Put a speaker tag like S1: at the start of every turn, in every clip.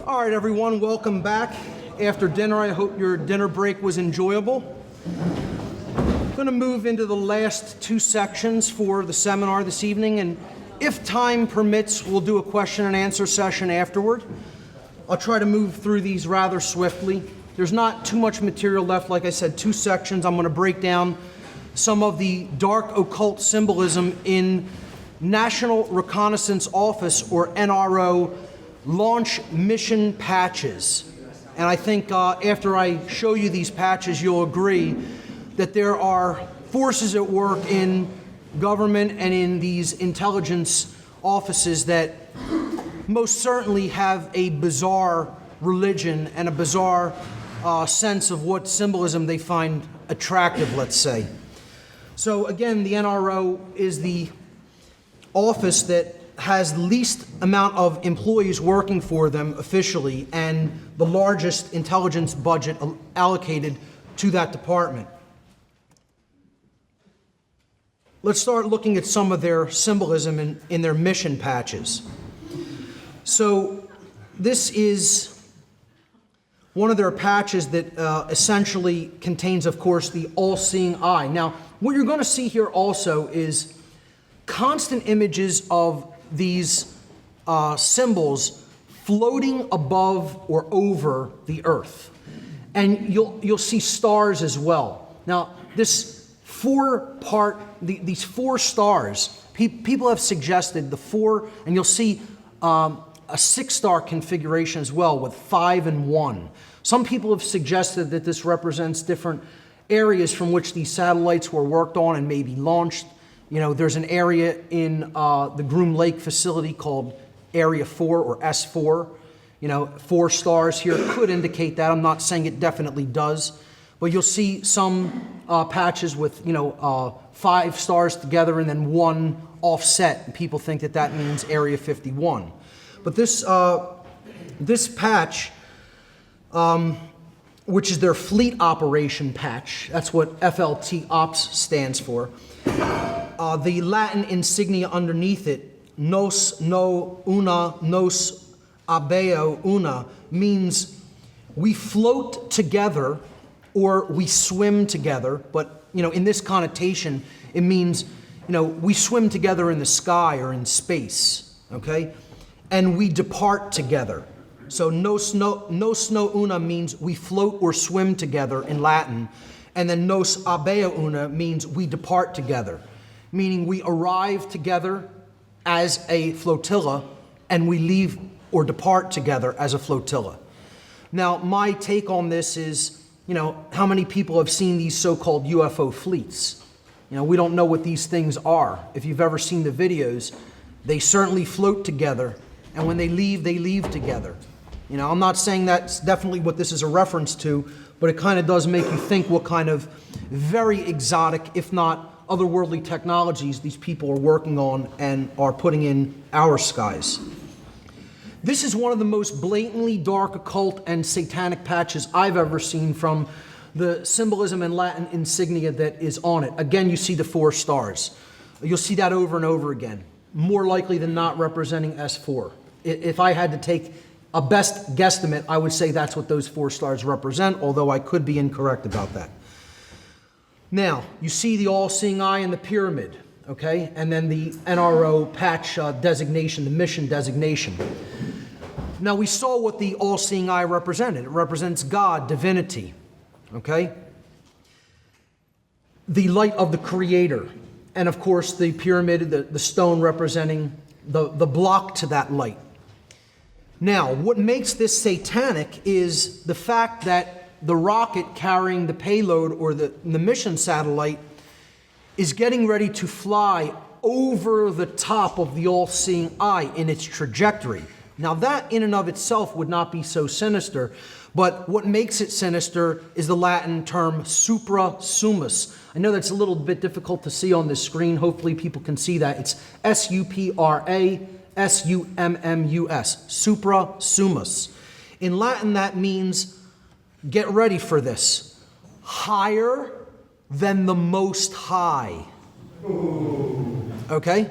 S1: All right, everyone, welcome back. After dinner, I hope your dinner break was enjoyable. I'm going to move into the last two sections for the seminar this evening, and if time permits, we'll do a question and answer session afterward. I'll try to move through these rather swiftly. There's not too much material left. Like I said, two sections. I'm going to break down some of the dark occult symbolism in National Reconnaissance Office, or NRO, launch mission patches. And I think after I show you these patches, you'll agree that there are forces at work in government and in these intelligence offices that most certainly have a bizarre religion and a bizarre sense of what symbolism they find attractive, let's say. So again, the NRO is the office that has the least amount of employees working for them officially and the largest intelligence budget allocated to that department. Let's start looking at some of their symbolism in their mission patches. So this is one of their patches that essentially contains, of course, the all-seeing eye. Now, what you're going to see here also is constant images of these symbols floating above or over the earth. And you'll see stars as well. Now, this these four stars, people have suggested the four, and you'll see a 6-star configuration as well with 5 and 1. Some people have suggested that this represents different areas from which these satellites were worked on and maybe launched. You know, there's an area in the Groom Lake facility called Area 4 or S4. You know, 4 stars here could indicate that. I'm not saying it definitely does. But you'll see some patches with, 5 stars together and then 1 offset. And people think that that means Area 51. But this patch, which is their fleet operation patch, that's what FLT Ops stands for. The Latin insignia underneath it, nos no una, nos abeo una, means we float together or we swim together. But, in this connotation, it means, we swim together in the sky or in space, okay? And we depart together. So nos no una means we float or swim together in Latin. And then nos abeo una means we depart together, meaning we arrive together as a flotilla and we leave or depart together as a flotilla. Now, my take on this is, how many people have seen these so-called UFO fleets? We don't know what these things are. If you've ever seen the videos, they certainly float together, and when they leave together. I'm not saying that's definitely what this is a reference to, but it kind of does make you think what kind of very exotic, if not otherworldly technologies these people are working on and are putting in our skies. This is one of the most blatantly dark occult and satanic patches I've ever seen from the symbolism and Latin insignia that is on it. Again, you see the 4 stars. You'll see that over and over again, more likely than not representing S4. If I had to take a best guesstimate, I would say that's what those 4 stars represent, although I could be incorrect about that. Now, you see the all-seeing eye in the pyramid, okay? And then the NRO patch designation, the mission designation. Now, we saw what the all-seeing eye represented. It represents God, divinity, okay? The light of the Creator. And, of course, the pyramid, the stone representing the block to that light. Now, what makes this satanic is the fact that the rocket carrying the payload or the mission satellite is getting ready to fly over the top of the all-seeing eye in its trajectory. Now, that in and of itself would not be so sinister, but what makes it sinister is the Latin term supra-summus. I know that's a little bit difficult to see on the screen. Hopefully people can see that. It's S-U-P-R-A-S-U-M-M-U-S, supra-summus. In Latin, that means, get ready for this, higher than the Most High. Okay?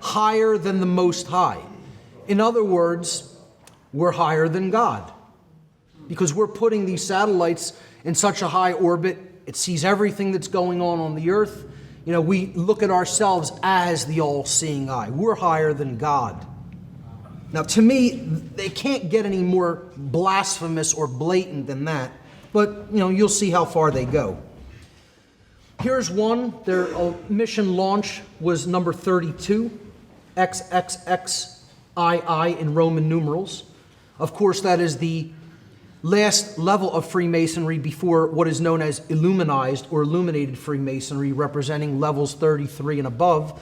S1: Higher than the Most High. In other words, we're higher than God. Because we're putting these satellites in such a high orbit, it sees everything that's going on the earth. You know, we look at ourselves as the all-seeing eye. We're higher than God. Now, to me, they can't get any more blasphemous or blatant than that. But, you know, you'll see how far they go. Here's one. Their mission launch was number 32, XXXII in Roman numerals. Of course, that is the last level of Freemasonry before what is known as illuminized or illuminated Freemasonry, representing levels 33 and above.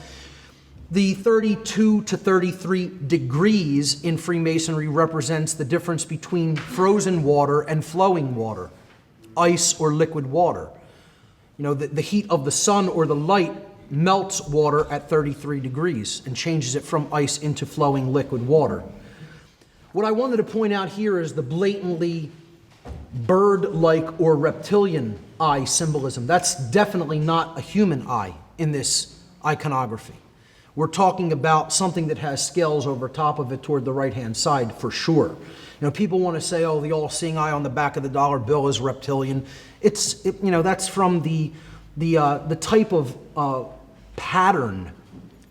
S1: The 32 to 33 degrees in Freemasonry represents the difference between frozen water and flowing water, ice or liquid water. You know, the heat of the sun or the light melts water at 33 degrees and changes it from ice into flowing liquid water. What I wanted to point out here is the blatantly bird-like or reptilian eye symbolism. That's definitely not a human eye in this iconography. We're talking about something that has scales over top of it toward the right-hand side for sure. You know, people want to say, oh, the all-seeing eye on the back of the dollar bill is reptilian. You know, that's from the type of pattern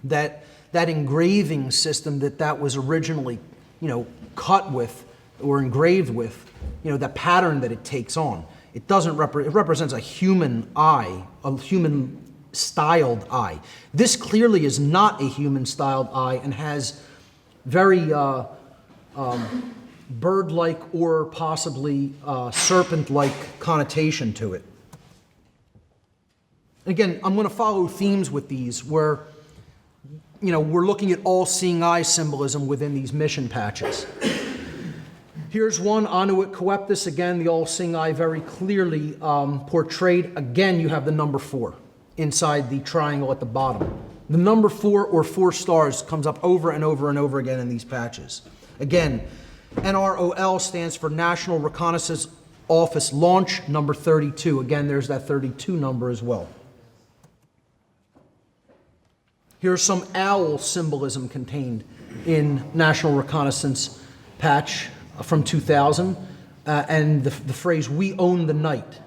S1: that engraving system that was originally, you know, cut with or engraved with, you know, that pattern that it takes on. It doesn't it represents a human eye, a human styled eye. This clearly is not a human styled eye and has very bird-like or possibly serpent-like connotation to it. Again, I'm going to follow themes with these where, you know, we're looking at all-seeing eye symbolism within these mission patches. Here's one, Annuit Coeptus, again, the all-seeing eye very clearly portrayed. Again, you have the number 4 inside the triangle at the bottom. The number 4 or 4 stars comes up over and over and over again in these patches. Again, NROL stands for National Reconnaissance Office Launch, number 32. Again, there's that 32 number as well. Here's some owl symbolism contained in National Reconnaissance patch from 2000, and the phrase, "We own the night,"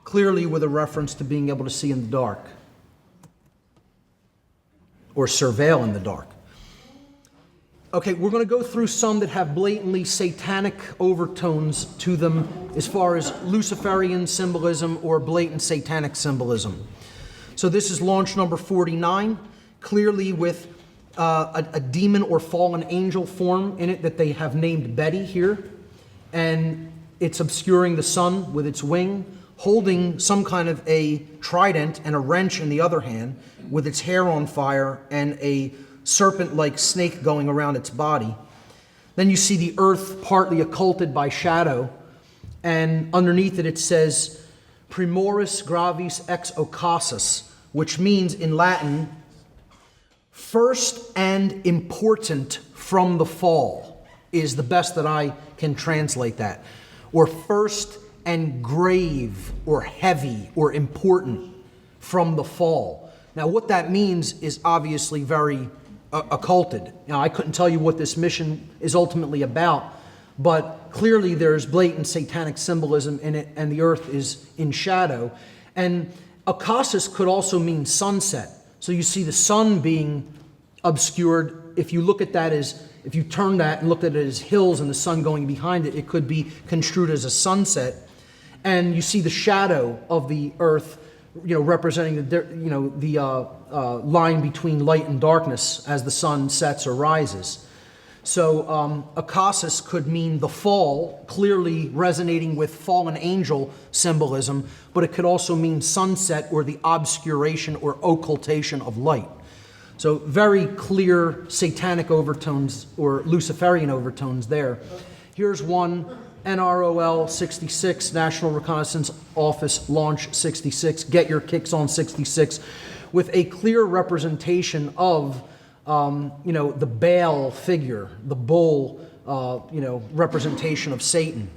S1: clearly with a reference to being able to see in the dark or surveil in the dark. Okay, we're going to go through some that have blatantly satanic overtones to them as far as Luciferian symbolism or blatant satanic symbolism. So this is launch number 49, clearly with a demon or fallen angel form in it that they have named Betty here. And it's obscuring the sun with its wing, holding some kind of a trident and a wrench in the other hand, with its hair on fire and a serpent-like snake going around its body. Then you see the earth partly occulted by shadow, and underneath it, it says, Primoris gravis ex occasus, which means in Latin, first and important from the fall, is the best that I can translate that. Or first and grave, or heavy, or important from the fall. Now, what that means is obviously very occulted. Now, I couldn't tell you what this mission is ultimately about, but clearly there's blatant satanic symbolism in it, and the earth is in shadow. And occasus could also mean sunset. So you see the sun being obscured. If you look at that as, if you turn that and looked at it as hills and the sun going behind it, it could be construed as a sunset. And you see the shadow of the earth, you know, representing the line between light and darkness as the sun sets or rises. So occasus could mean the fall, clearly resonating with fallen angel symbolism, but it could also mean sunset or the obscuration or occultation of light. So very clear satanic overtones or Luciferian overtones there. Here's one, NROL 66, National Reconnaissance Office Launch 66, Get Your Kicks on 66, with a clear representation of the Baal figure, the bull, representation of Satan.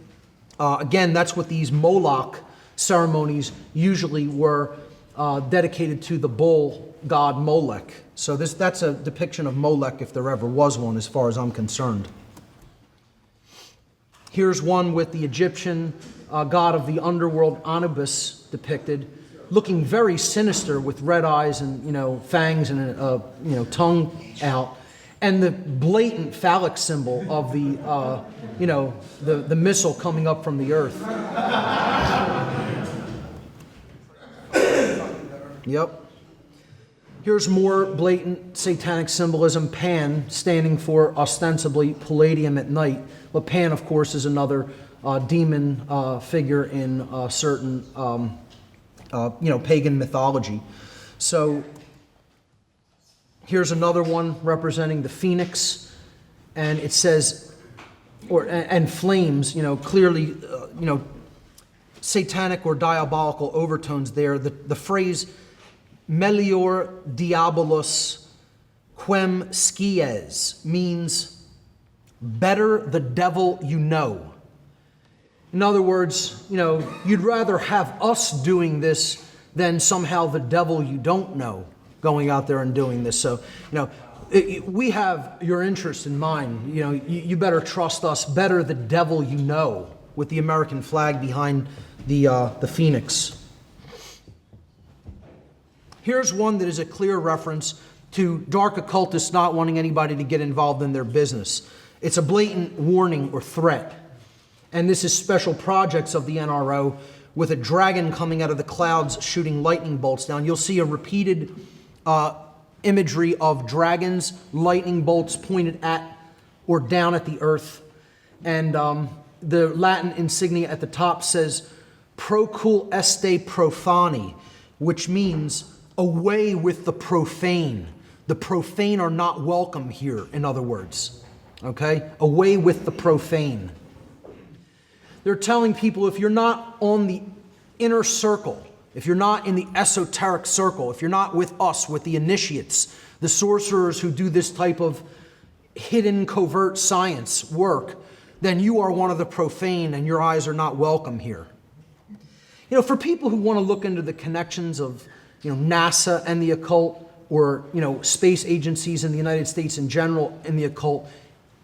S1: Again, that's what these Moloch ceremonies usually were dedicated to, the bull god Molech. So that's a depiction of Molech if there ever was one, as far as I'm concerned. Here's one with the Egyptian god of the underworld, Anubis, depicted, looking very sinister with red eyes and, fangs and a, tongue out. And the blatant phallic symbol of the, the missile coming up from the earth. Yep. Here's more blatant satanic symbolism. Pan, standing for ostensibly palladium at night. But Pan, of course, is another demon figure in certain, pagan mythology. So here's another one representing the phoenix, and it says, and flames. Clearly, satanic or diabolical overtones there. The phrase "melior diabolus quem scies" means better the devil you know. In other words, you'd rather have us doing this than somehow the devil you don't know going out there and doing this. So, we have your interest in mind. You better trust us. Better the devil you know, with the American flag behind the phoenix. Here's one that is a clear reference to dark occultists not wanting anybody to get involved in their business. It's a blatant warning or threat. And this is special projects of the NRO with a dragon coming out of the clouds shooting lightning bolts down. You'll see a repeated imagery of dragons, lightning bolts pointed at or down at the earth. And the Latin insignia at the top says, "Procul este profani," which means away with the profane. The profane are not welcome here, in other words. Okay? Away with the profane. They're telling people, if you're not on the inner circle, if you're not in the esoteric circle, if you're not with us, with the initiates, the sorcerers who do this type of hidden, covert science work, then you are one of the profane and your eyes are not welcome here. For people who want to look into the connections of NASA and the occult, or space agencies in the United States in general and the occult,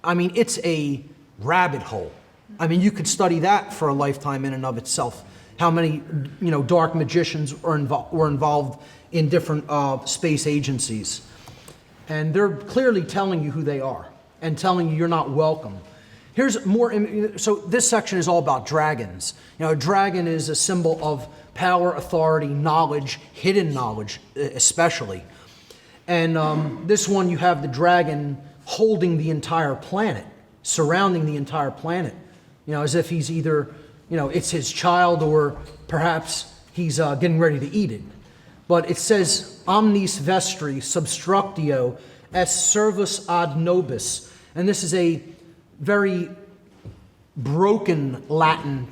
S1: it's a rabbit hole. You could study that for a lifetime in and of itself. How many dark magicians were involved in different space agencies, and they're clearly telling you who they are and telling you you're not welcome. Here's more. So this section is all about dragons. A dragon is a symbol of power, authority, knowledge, hidden knowledge especially. And this one, you have the dragon holding the entire planet, surrounding the entire planet, as if he's either, it's his child, or perhaps he's getting ready to eat it. But it says, "Omnis vestri substructio est servus ad nobis." And this is a very broken Latin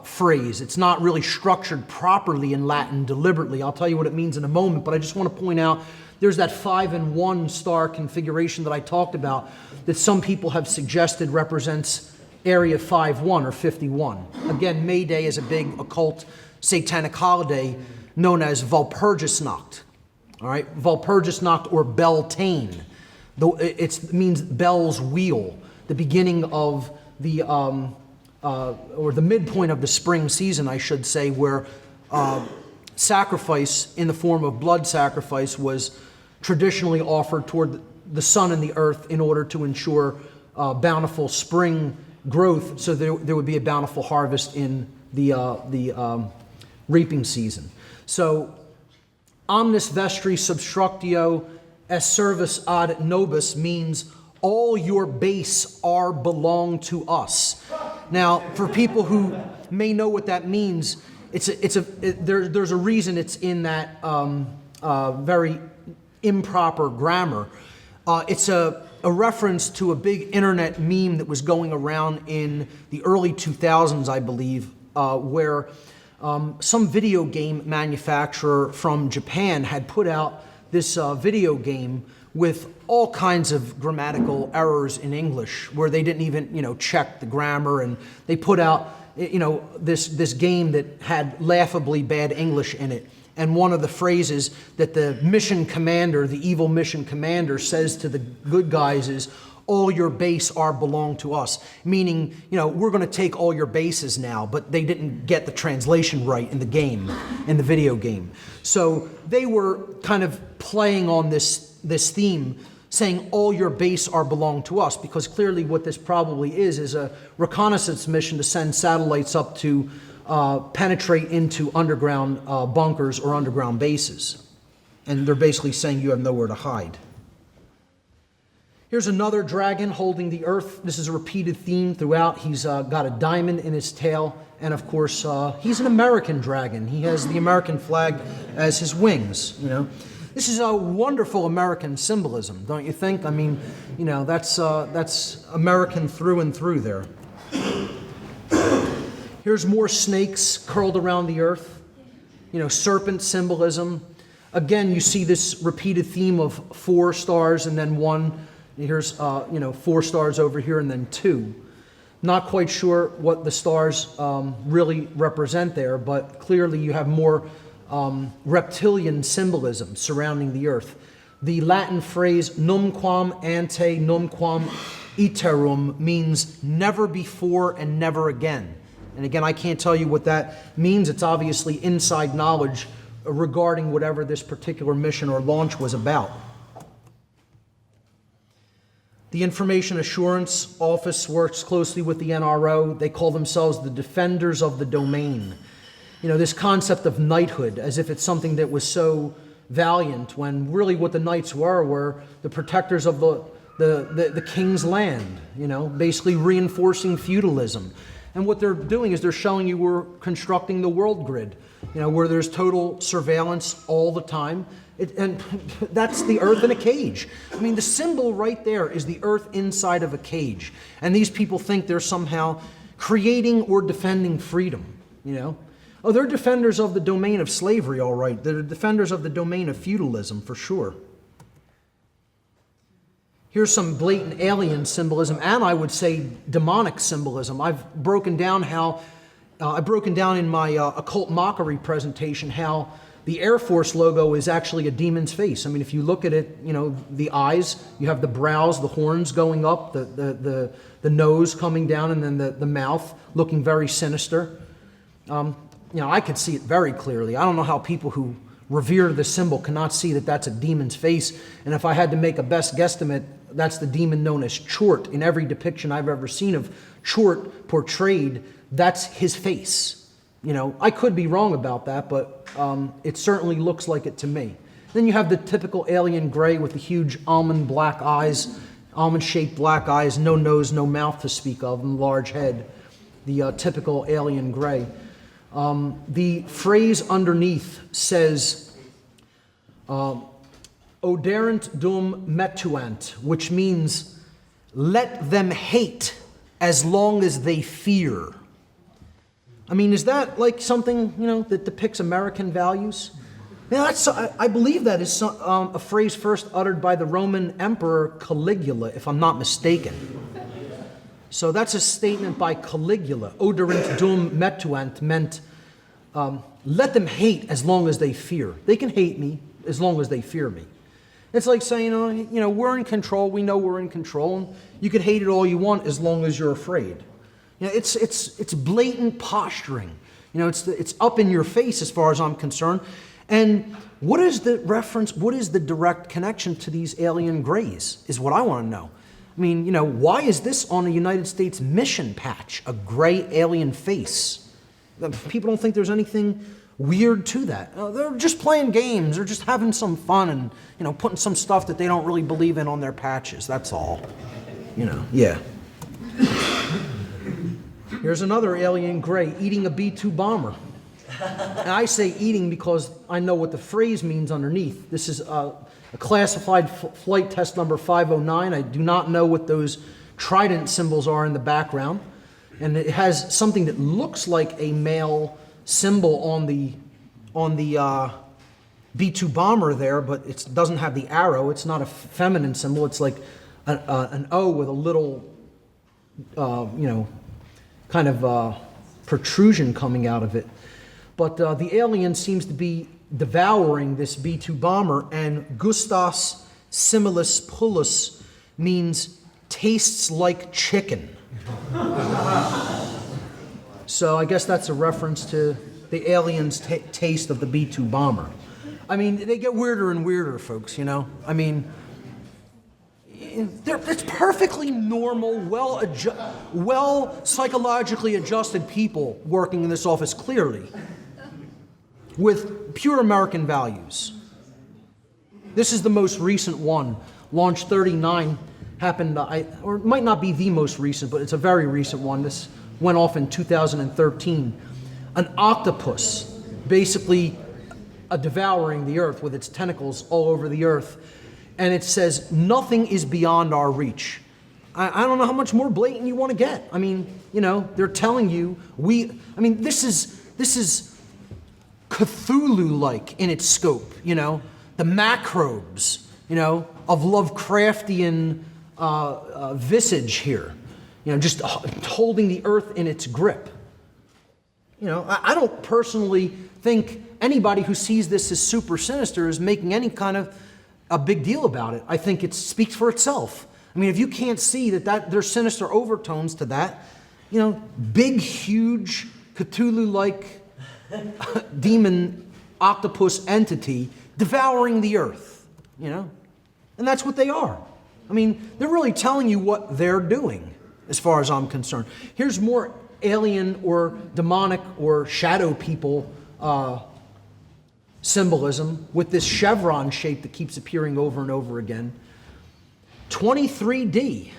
S1: phrase. It's not really structured properly in Latin deliberately. I'll tell you what it means in a moment, but I just want to point out there's that 5 and 1 star configuration that I talked about that some people have suggested represents Area 51 or 51. Again, May Day is a big occult satanic holiday known as Walpurgisnacht. All right, Walpurgisnacht or Beltane. It means bell's wheel, the beginning of the or the midpoint of the spring season, I should say, where sacrifice in the form of blood sacrifice was traditionally offered toward the sun and the earth in order to ensure bountiful spring growth, so there would be a bountiful harvest in the reaping season. So, omnis vestri substructio est servus ad nobis means all your base are belong to us. Now, for people who may know what that means, there's a reason it's in that very improper grammar. It's a reference to a big internet meme that was going around in the early 2000s, I believe, where some video game manufacturer from Japan had put out this video game with all kinds of grammatical errors in English, where they didn't even, check the grammar, and they put out, this game that had laughably bad English in it. And one of the phrases that the mission commander, the evil mission commander, says to the good guys is, all your base are belong to us, meaning, we're going to take all your bases now, but they didn't get the translation right in the game, in the video game. So they were kind of playing on this theme, saying all your base are belong to us, because clearly what this probably is a reconnaissance mission to send satellites up to penetrate into underground bunkers or underground bases. And they're basically saying you have nowhere to hide. Here's another dragon holding the earth. This is a repeated theme throughout. He's got a diamond in his tail. And of course, he's an American dragon. He has the American flag as his wings, This is a wonderful American symbolism, don't you think? I mean, that's American through and through there. Here's more snakes curled around the earth. Serpent symbolism. Again, you see this repeated theme of 4 stars and then 1. Here's, 4 stars over here and then 2. Not quite sure what the stars really represent there, but clearly you have more reptilian symbolism surrounding the earth. The Latin phrase numquam ante numquam iterum means never before and never again. And again, I can't tell you what that means. It's obviously inside knowledge regarding whatever this particular mission or launch was about. The Information Assurance Office works closely with the NRO. They call themselves the defenders of the domain. This concept of knighthood, as if it's something that was so valiant, when really what the knights were the protectors of the king's land, basically reinforcing feudalism. And what they're doing is they're showing you we're constructing the world grid, where there's total surveillance all the time. And that's the earth in a cage. I mean, the symbol right there is the earth inside of a cage. And these people think they're somehow creating or defending freedom, Oh, they're defenders of the domain of slavery, all right. They're defenders of the domain of feudalism, for sure. Here's some blatant alien symbolism, and I would say demonic symbolism. I've broken down in my occult mockery presentation how the Air Force logo is actually a demon's face. I mean, if you look at it, the eyes, you have the brows, the horns going up, the nose coming down, and then the mouth looking very sinister. I could see it very clearly. I don't know how people who revere the symbol cannot see that that's a demon's face. And if I had to make a best guesstimate, that's the demon known as Chort. In every depiction I've ever seen of Chort portrayed, that's his face. I could be wrong about that, but it certainly looks like it to me. Then you have the typical alien gray with the huge almond-shaped black eyes, no nose, no mouth to speak of, and large head. The typical alien gray. The phrase underneath says, Oderant dum metuant, which means, let them hate as long as they fear. I mean, is that like something, that depicts American values? I believe that is a phrase first uttered by the Roman Emperor Caligula, if I'm not mistaken. So that's a statement by Caligula. Oderant dum metuant meant, let them hate as long as they fear. They can hate me as long as they fear me. It's like saying, we're in control. We know we're in control. And you could hate it all you want as long as you're afraid. It's blatant posturing. It's up in your face as far as I'm concerned. And what is the reference? What is the direct connection to these alien grays? Is what I want to know. I mean, why is this on a United States mission patch? A gray alien face. People don't think there's anything weird to that. They're just playing games. They're just having some fun and, putting some stuff that they don't really believe in on their patches. That's all. Yeah. Here's another alien gray eating a B-2 bomber. And I say eating because I know what the phrase means underneath. This is a classified flight test number 509. I do not know what those trident symbols are in the background. And it has something that looks like a male symbol on the B-2 bomber there, but it doesn't have the arrow. It's not a feminine symbol. It's like an O with a little, kind of protrusion coming out of it. But the alien seems to be devouring this B-2 bomber, and gustas similis pullus means tastes like chicken. So I guess that's a reference to the aliens' taste of the B-2 bomber. I mean, they get weirder and weirder, folks, you know? I mean, it's perfectly normal, well psychologically adjusted people working in this office, clearly, with pure American values. This is the most recent one. Launch 39 happened, or it might not be the most recent, but it's a very recent one. This went off in 2013. An octopus basically devouring the earth with its tentacles all over the earth. And it says, nothing is beyond our reach. I don't know how much more blatant you want to get. I mean, you know, they're telling you, this is Cthulhu-like in its scope, you know, the macrobes, you know, of Lovecraftian visage here, you know, just holding the earth in its grip. You know, I don't personally think anybody who sees this as super sinister is making any kind of a big deal about it. I think it speaks for itself. I mean, if you can't see that there's sinister overtones to that, you know, big, huge, Cthulhu-like demon octopus entity devouring the earth, you know? And that's what they are. I mean, they're really telling you what they're doing, as far as I'm concerned. Here's more alien or demonic or shadow people symbolism with this chevron shape that keeps appearing over and over again. 23D,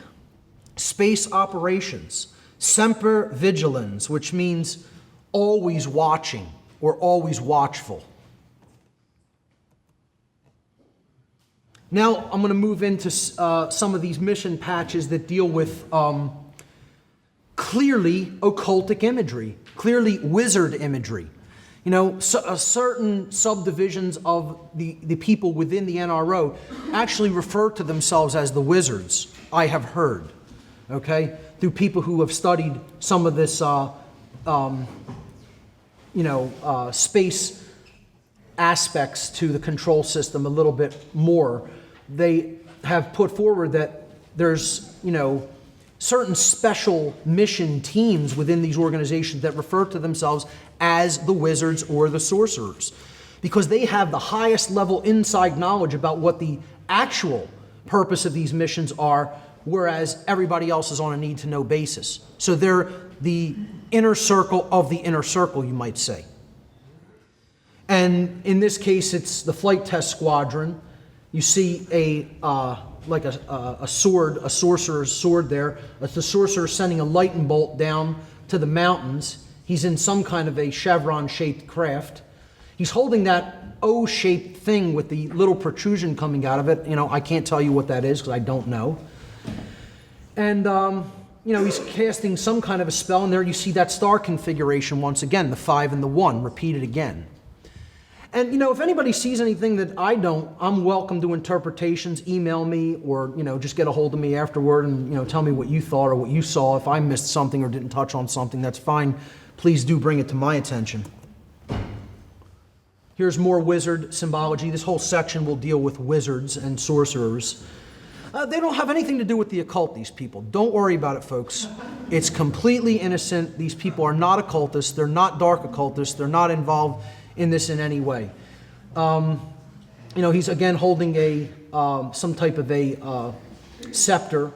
S1: space operations, semper vigilans, which means always watching or always watchful. Now I'm going to move into some of these mission patches that deal with clearly occultic imagery, clearly wizard imagery. You know, certain subdivisions of the people within the NRO actually refer to themselves as the wizards, I have heard, okay, through people who have studied some of this, space aspects to the control system a little bit more. They have put forward that there's, you know, certain special mission teams within these organizations that refer to themselves as the wizards or the sorcerers, because they have the highest level inside knowledge about what the actual purpose of these missions are, whereas everybody else is on a need-to-know basis. So they're the inner circle of the inner circle, you might say. And in this case, it's the flight test squadron. You see a sword, a sorcerer's sword there. It's the sorcerer sending a lightning bolt down to the mountains. He's in some kind of a chevron-shaped craft. He's holding that O-shaped thing with the little protrusion coming out of it. You know, I can't tell you what that is because I don't know. And, you know, he's casting some kind of a spell, and there you see that star configuration once again, the 5 and the 1, repeated again. And, you know, if anybody sees anything that I don't, I'm welcome to interpretations. Email me or, you know, just get a hold of me afterward and, you know, tell me what you thought or what you saw. If I missed something or didn't touch on something, that's fine. Please do bring it to my attention. Here's more wizard symbology. This whole section will deal with wizards and sorcerers. They don't have anything to do with the occult, these people. Don't worry about it, folks. It's completely innocent. These people are not occultists. They're not dark occultists. They're not involved in this in any way. You know, he's again holding a some type of a scepter,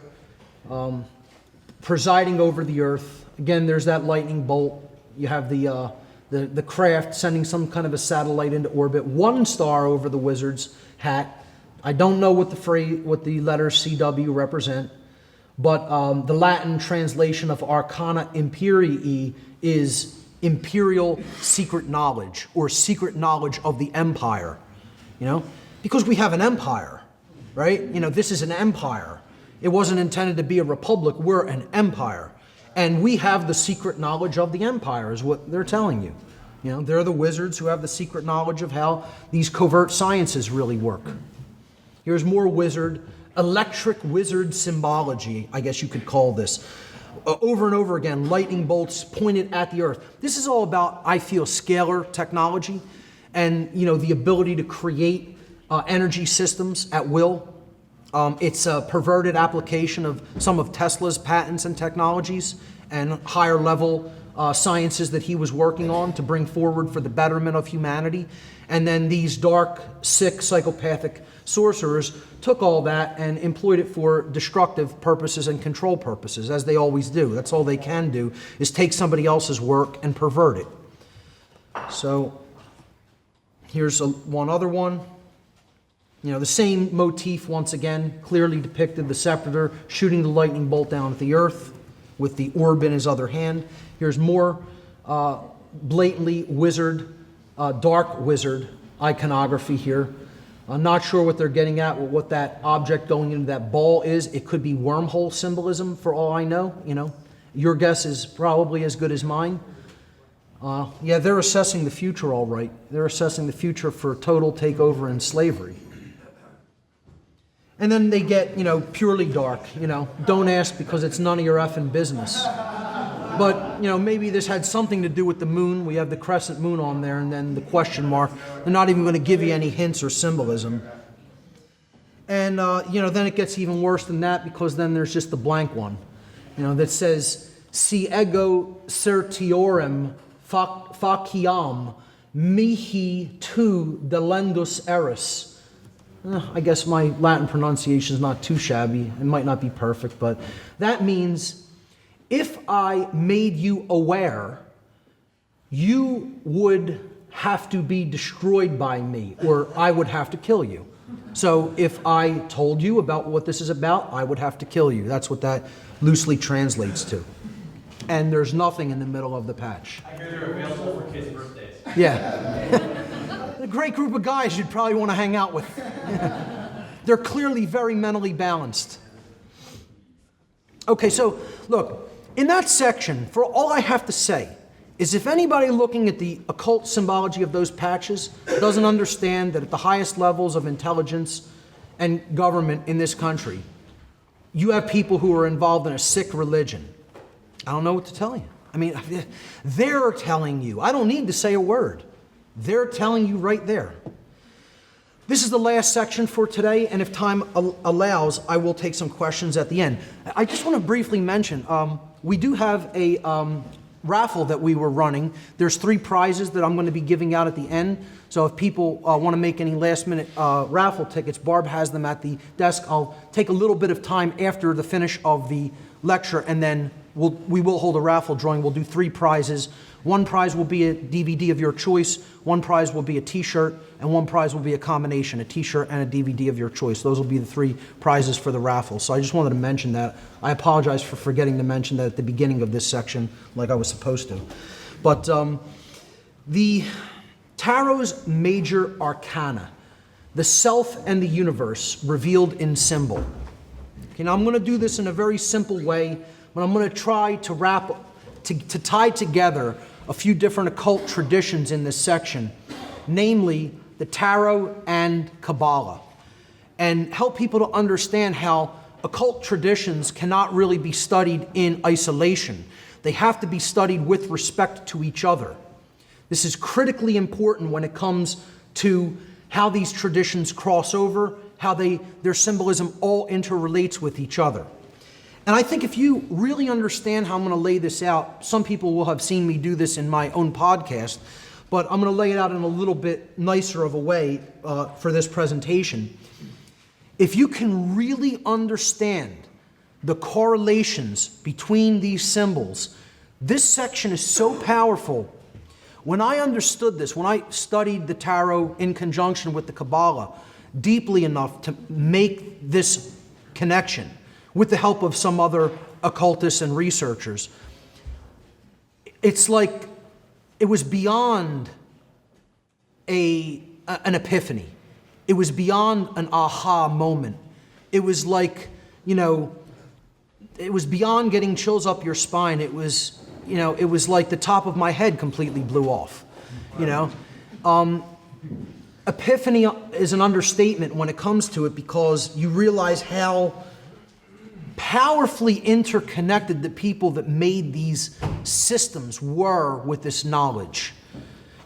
S1: presiding over the earth. Again, there's that lightning bolt. You have the craft sending some kind of a satellite into orbit. 1 star over the wizard's hat. I don't know what the letters CW represent, but the Latin translation of Arcana Imperii is imperial secret knowledge, or secret knowledge of the empire, you know, because we have an empire, right? You know, this is an empire. It wasn't intended to be a republic. We're an empire, and we have the secret knowledge of the empire is what they're telling you. You know, they're the wizards who have the secret knowledge of how these covert sciences really work. Here's more wizard, electric wizard symbology, I guess you could call this. Over and over again, lightning bolts pointed at the earth. This is all about, I feel, scalar technology and, you know, the ability to create energy systems at will. It's a perverted application of some of Tesla's patents and technologies and higher level sciences that he was working on to bring forward for the betterment of humanity. And then these dark, sick, psychopathic sorcerers took all that and employed it for destructive purposes and control purposes, as they always do. That's all they can do, is take somebody else's work and pervert it. So here's one other one. You know, the same motif once again, clearly depicted: the scepter shooting the lightning bolt down at the earth with the orb in his other hand. Here's more blatantly wizard, dark wizard iconography here. I'm not sure what they're getting at, what that object going into that ball is. It could be wormhole symbolism for all I know. You know, your guess is probably as good as mine. Yeah, they're assessing the future all right. They're assessing the future for total takeover and slavery. And then they get, you know, purely dark, you know, don't ask because it's none of your effing business. But, you know, maybe this had something to do with the moon. We have the crescent moon on there and then the question mark. They're not even going to give you any hints or symbolism. And, you know, then it gets even worse than that, because then there's just the blank one, you know, that says, Si ego certiorem faciam mihi tu delendus eris. I guess my Latin pronunciation is not too shabby. It might not be perfect, but that means, if I made you aware, you would have to be destroyed by me, or I would have to kill you. So if I told you about what this is about, I would have to kill you. That's what that loosely translates to. And there's nothing in the middle of the patch.
S2: I hear they're available for kids' birthdays.
S1: Yeah. A great group of guys you'd probably want to hang out with. They're clearly very mentally balanced. Okay, so look, in that section, for all I have to say is, if anybody looking at the occult symbology of those patches doesn't understand that at the highest levels of intelligence and government in this country, you have people who are involved in a sick religion, I don't know what to tell you. I mean, they're telling you. I don't need to say a word. They're telling you right there. This is the last section for today, and if time allows, I will take some questions at the end. I just want to briefly mention, we do have a raffle that we were running. There's 3 prizes that I'm going to be giving out at the end. So if people want to make any last-minute raffle tickets, Barb has them at the desk. I'll take a little bit of time after the finish of the lecture, and then we will hold a raffle drawing. We'll do 3 prizes. 1 prize will be a DVD of your choice, 1 prize will be a t-shirt, and 1 prize will be a combination, a t-shirt and a DVD of your choice. Those will be the 3 prizes for the raffle. So I just wanted to mention that. I apologize for forgetting to mention that at the beginning of this section like I was supposed to. But the Tarot's major arcana, the self and the universe revealed in symbol. Okay, now I'm going to do this in a very simple way, but I'm going to try to tie together a few different occult traditions in this section, namely the Tarot and Kabbalah, and help people to understand how occult traditions cannot really be studied in isolation. They have to be studied with respect to each other. This is critically important when it comes to how these traditions cross over, how their symbolism all interrelates with each other. And I think if you really understand how I'm going to lay this out, some people will have seen me do this in my own podcast, but I'm going to lay it out in a little bit nicer of a way for this presentation. If you can really understand the correlations between these symbols, this section is so powerful. When I understood this, when I studied the Tarot in conjunction with the Kabbalah deeply enough to make this connection, with the help of some other occultists and researchers, it's like it was beyond an epiphany. It was beyond an aha moment. It was like, you know, it was beyond getting chills up your spine. It was, you know, it was like the top of my head completely blew off, you know. Epiphany is an understatement when it comes to it, because you realize how powerfully interconnected the people that made these systems were with this knowledge.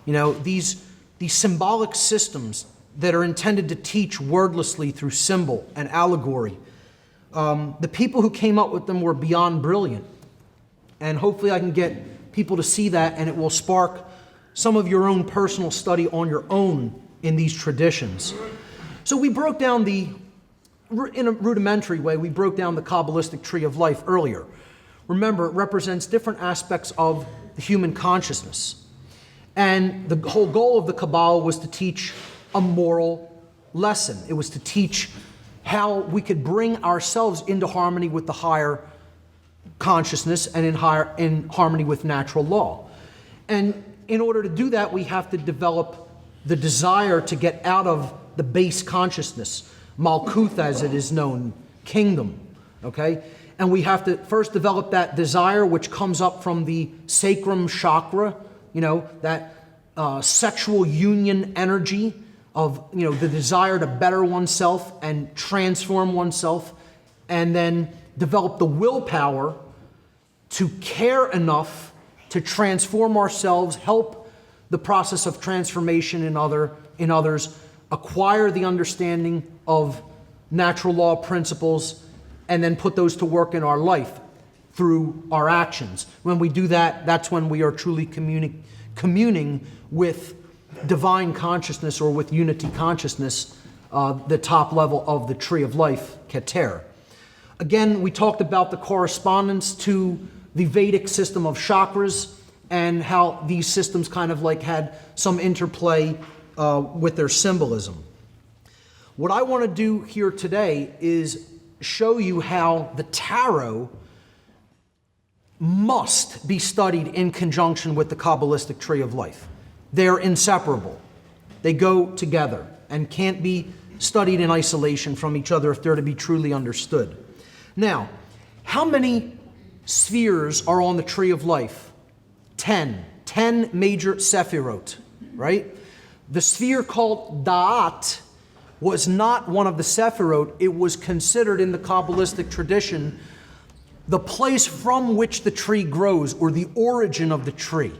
S1: You know, these symbolic systems that are intended to teach wordlessly through symbol and allegory. The people who came up with them were beyond brilliant. And hopefully I can get people to see that, and it will spark some of your own personal study on your own in these traditions. So we broke down in a rudimentary way, we broke down the Kabbalistic tree of life earlier. Remember, it represents different aspects of the human consciousness. And the whole goal of the Kabbalah was to teach a moral lesson. It was to teach how we could bring ourselves into harmony with the higher consciousness and in harmony with natural law. And in order to do that, we have to develop the desire to get out of the base consciousness, Malkuth as it is known, kingdom, okay? And we have to first develop that desire which comes up from the sacrum chakra, that sexual union energy of, the desire to better oneself and transform oneself, and then develop the willpower to care enough to transform ourselves, help the process of transformation in others, acquire the understanding of natural law principles, and then put those to work in our life through our actions. When we do that, that's when we are truly communing with divine consciousness, or with unity consciousness, the top level of the tree of life, Keter. Again, we talked about the correspondence to the Vedic system of chakras and how these systems kind of like had some interplay with their symbolism. What I want to do here today is show you how the tarot must be studied in conjunction with the Kabbalistic tree of life. They're inseparable. They go together and can't be studied in isolation from each other if they're to be truly understood. Now, how many spheres are on the tree of life? 10. 10 major sephirot, right? The sphere called Da'at was not one of the sephirot. It was considered in the Kabbalistic tradition the place from which the tree grows, or the origin of the tree.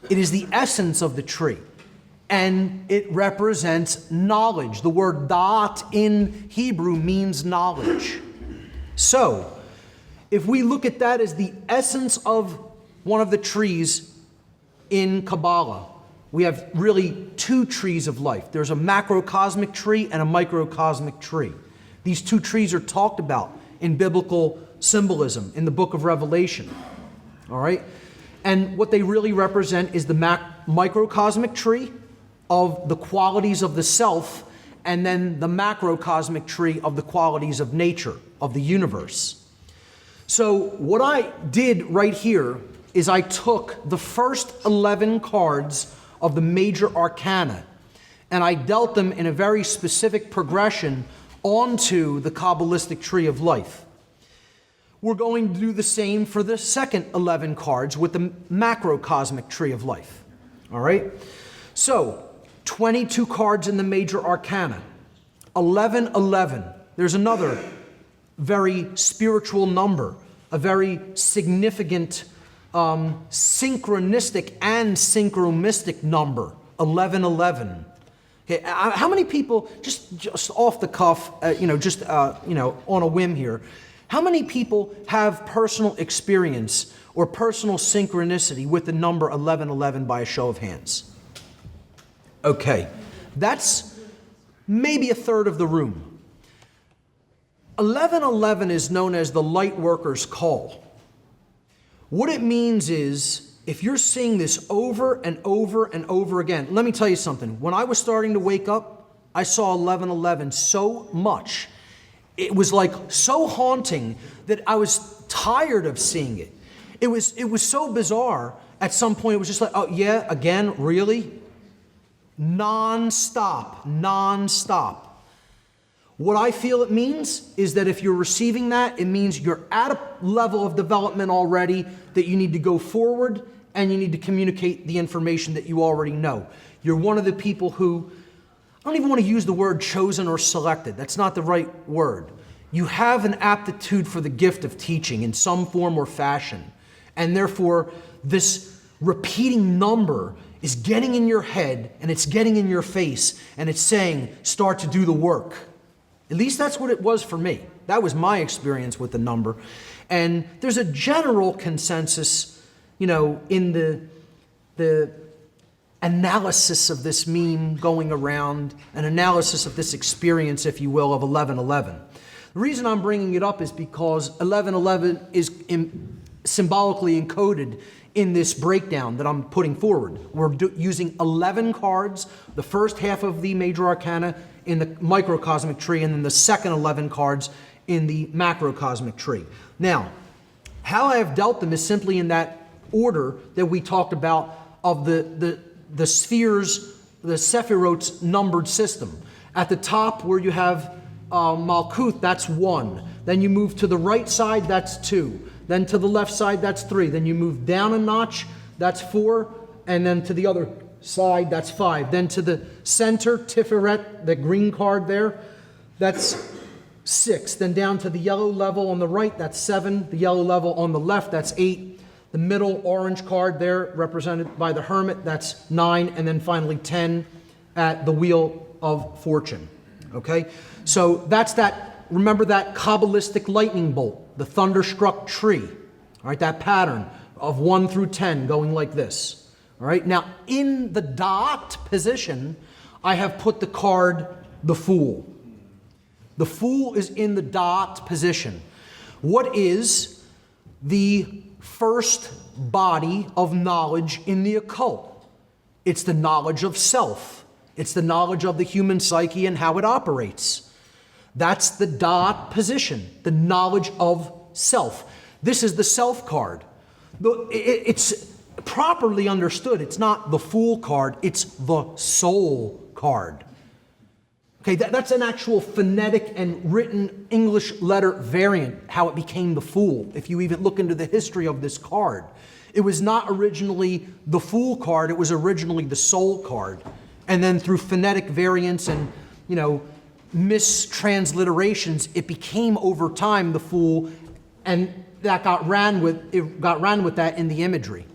S1: It is the essence of the tree, and it represents knowledge. The word da'at in Hebrew means knowledge. So, if we look at that as the essence of one of the trees in Kabbalah, we have really two trees of life. There's a macrocosmic tree and a microcosmic tree. These two trees are talked about in biblical symbolism in the book of Revelation. All right? And what they really represent is the microcosmic tree of the qualities of the self, and then the macrocosmic tree of the qualities of nature, of the universe. So what I did right here is I took the first 11 cards of the major arcana, and I dealt them in a very specific progression onto the Kabbalistic tree of life. We're going to do the same for the second 11 cards with the macrocosmic tree of life. All right? So, 22 cards in the major arcana. 1111. There's another very spiritual number, a very significant synchronistic and synchromistic number, 1111. Okay, how many people, just off the cuff, on a whim here, how many people have personal experience or personal synchronicity with the number 1111 by a show of hands? Okay, that's maybe a third of the room. 1111 is known as the light worker's call. What it means is, if you're seeing this over and over and over again, let me tell you something. When I was starting to wake up, I saw 1111 so much. It was like so haunting that I was tired of seeing it. It was so bizarre. At some point, it was just like, oh yeah, again, really? Non-stop. What I feel it means is that if you're receiving that, it means you're at a level of development already that you need to go forward, and you need to communicate the information that you already know. You're one of the people who, I don't even want to use the word chosen or selected. That's not the right word. You have an aptitude for the gift of teaching in some form or fashion. And therefore, this repeating number is getting in your head and it's getting in your face and it's saying, start to do the work. At least that's what it was for me. That was my experience with the number. And there's a general consensus, in the analysis of this meme going around, an analysis of this experience, if you will, of 1111. The reason I'm bringing it up is because 1111 is symbolically encoded in this breakdown that I'm putting forward. We're using 11 cards, the first half of the major arcana in the microcosmic tree, and then the second 11 cards in the macrocosmic tree. Now, how I have dealt them is simply in that order that we talked about of the spheres, the Sephirot's numbered system. At the top where you have Malkuth, that's 1. Then you move to the right side, that's 2. Then to the left side, that's 3. Then you move down a notch, that's 4. And then to the other side, that's 5. Then to the center, Tiferet, the green card there, that's 6. Then down to the yellow level on the right, that's 7. The yellow level on the left, that's 8. The middle orange card there, represented by the Hermit, that's 9. And then finally 10 at the Wheel of Fortune. Okay? So that's that, remember that Kabbalistic lightning bolt, the thunderstruck tree. All right, that pattern of 1 through 10 going like this. All right, now in the dot position, I have put the card, the Fool. The Fool is in the dot position. What is the first body of knowledge in the occult? It's the knowledge of self. It's the knowledge of the human psyche and how it operates. That's the dot position, the knowledge of self. This is the self card. It's properly understood. It's not the Fool card, it's the soul card. Okay, that's an actual phonetic and written English letter variant, how it became the Fool. If you even look into the history of this card, it was not originally the Fool card, it was originally the soul card. And then through phonetic variants and, mistransliterations, it became over time the Fool, and that got ran with that in the imagery.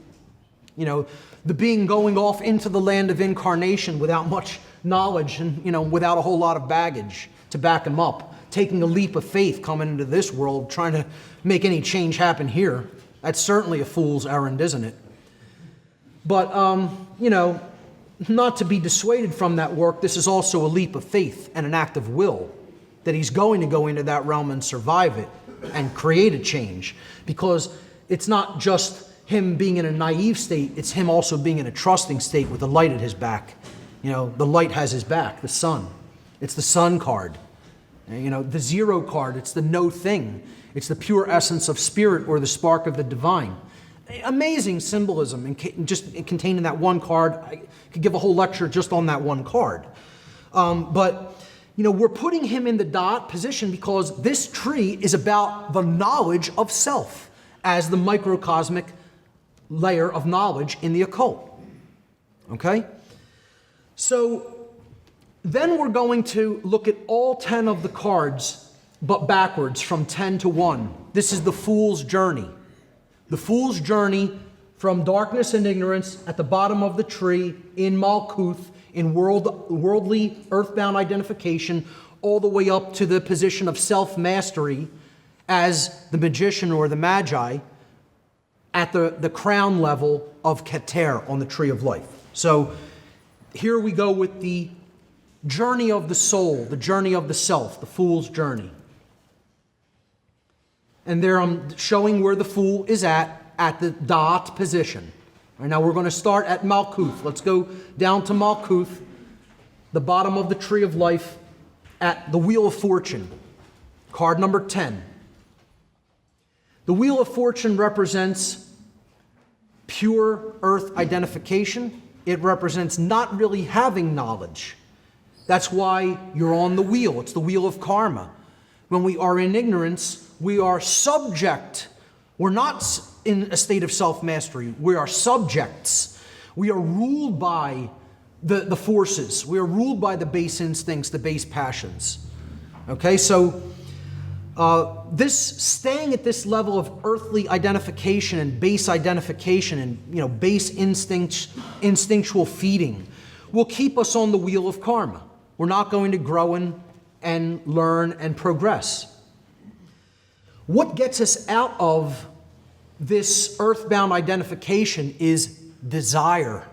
S1: The being going off into the land of incarnation without much knowledge and, without a whole lot of baggage to back him up, taking a leap of faith coming into this world, trying to make any change happen here. That's certainly a fool's errand, isn't it? But, not to be dissuaded from that work, this is also a leap of faith and an act of will, that he's going to go into that realm and survive it and create a change. Because it's not just him being in a naive state, it's him also being in a trusting state with the light at his back. The light has his back, the sun. It's the sun card. The 0 card, it's the no thing. It's the pure essence of spirit or the spark of the divine. Amazing symbolism just contained in that one card. I could give a whole lecture just on that one card. But we're putting him in the dot position because this tree is about the knowledge of self as the microcosmic layer of knowledge in the occult. Okay? So then we're going to look at all 10 of the cards, but backwards from 10 to 1. This is the Fool's journey. The Fool's journey from darkness and ignorance at the bottom of the tree in Malkuth, in worldly, earthbound identification, all the way up to the position of self-mastery as the magician or the magi at the crown level of Keter on the tree of life. So here we go with the journey of the soul, the journey of the self, the Fool's journey. And there I'm showing where the Fool is at the dot position. All right, now we're going to start at Malkuth. Let's go down to Malkuth, the bottom of the tree of life, at the Wheel of Fortune, card number 10. The Wheel of Fortune represents pure earth identification. It represents not really having knowledge. That's why you're on the wheel. It's the wheel of karma. When we are in ignorance, we are subject. We're not in a state of self-mastery. We are subjects. We are ruled by the forces. We are ruled by the base instincts, the base passions. Okay, so This staying at this level of earthly identification and base identification and base instinctual feeding will keep us on the wheel of karma. We're not going to grow and learn and progress. What gets us out of this earthbound identification is desire.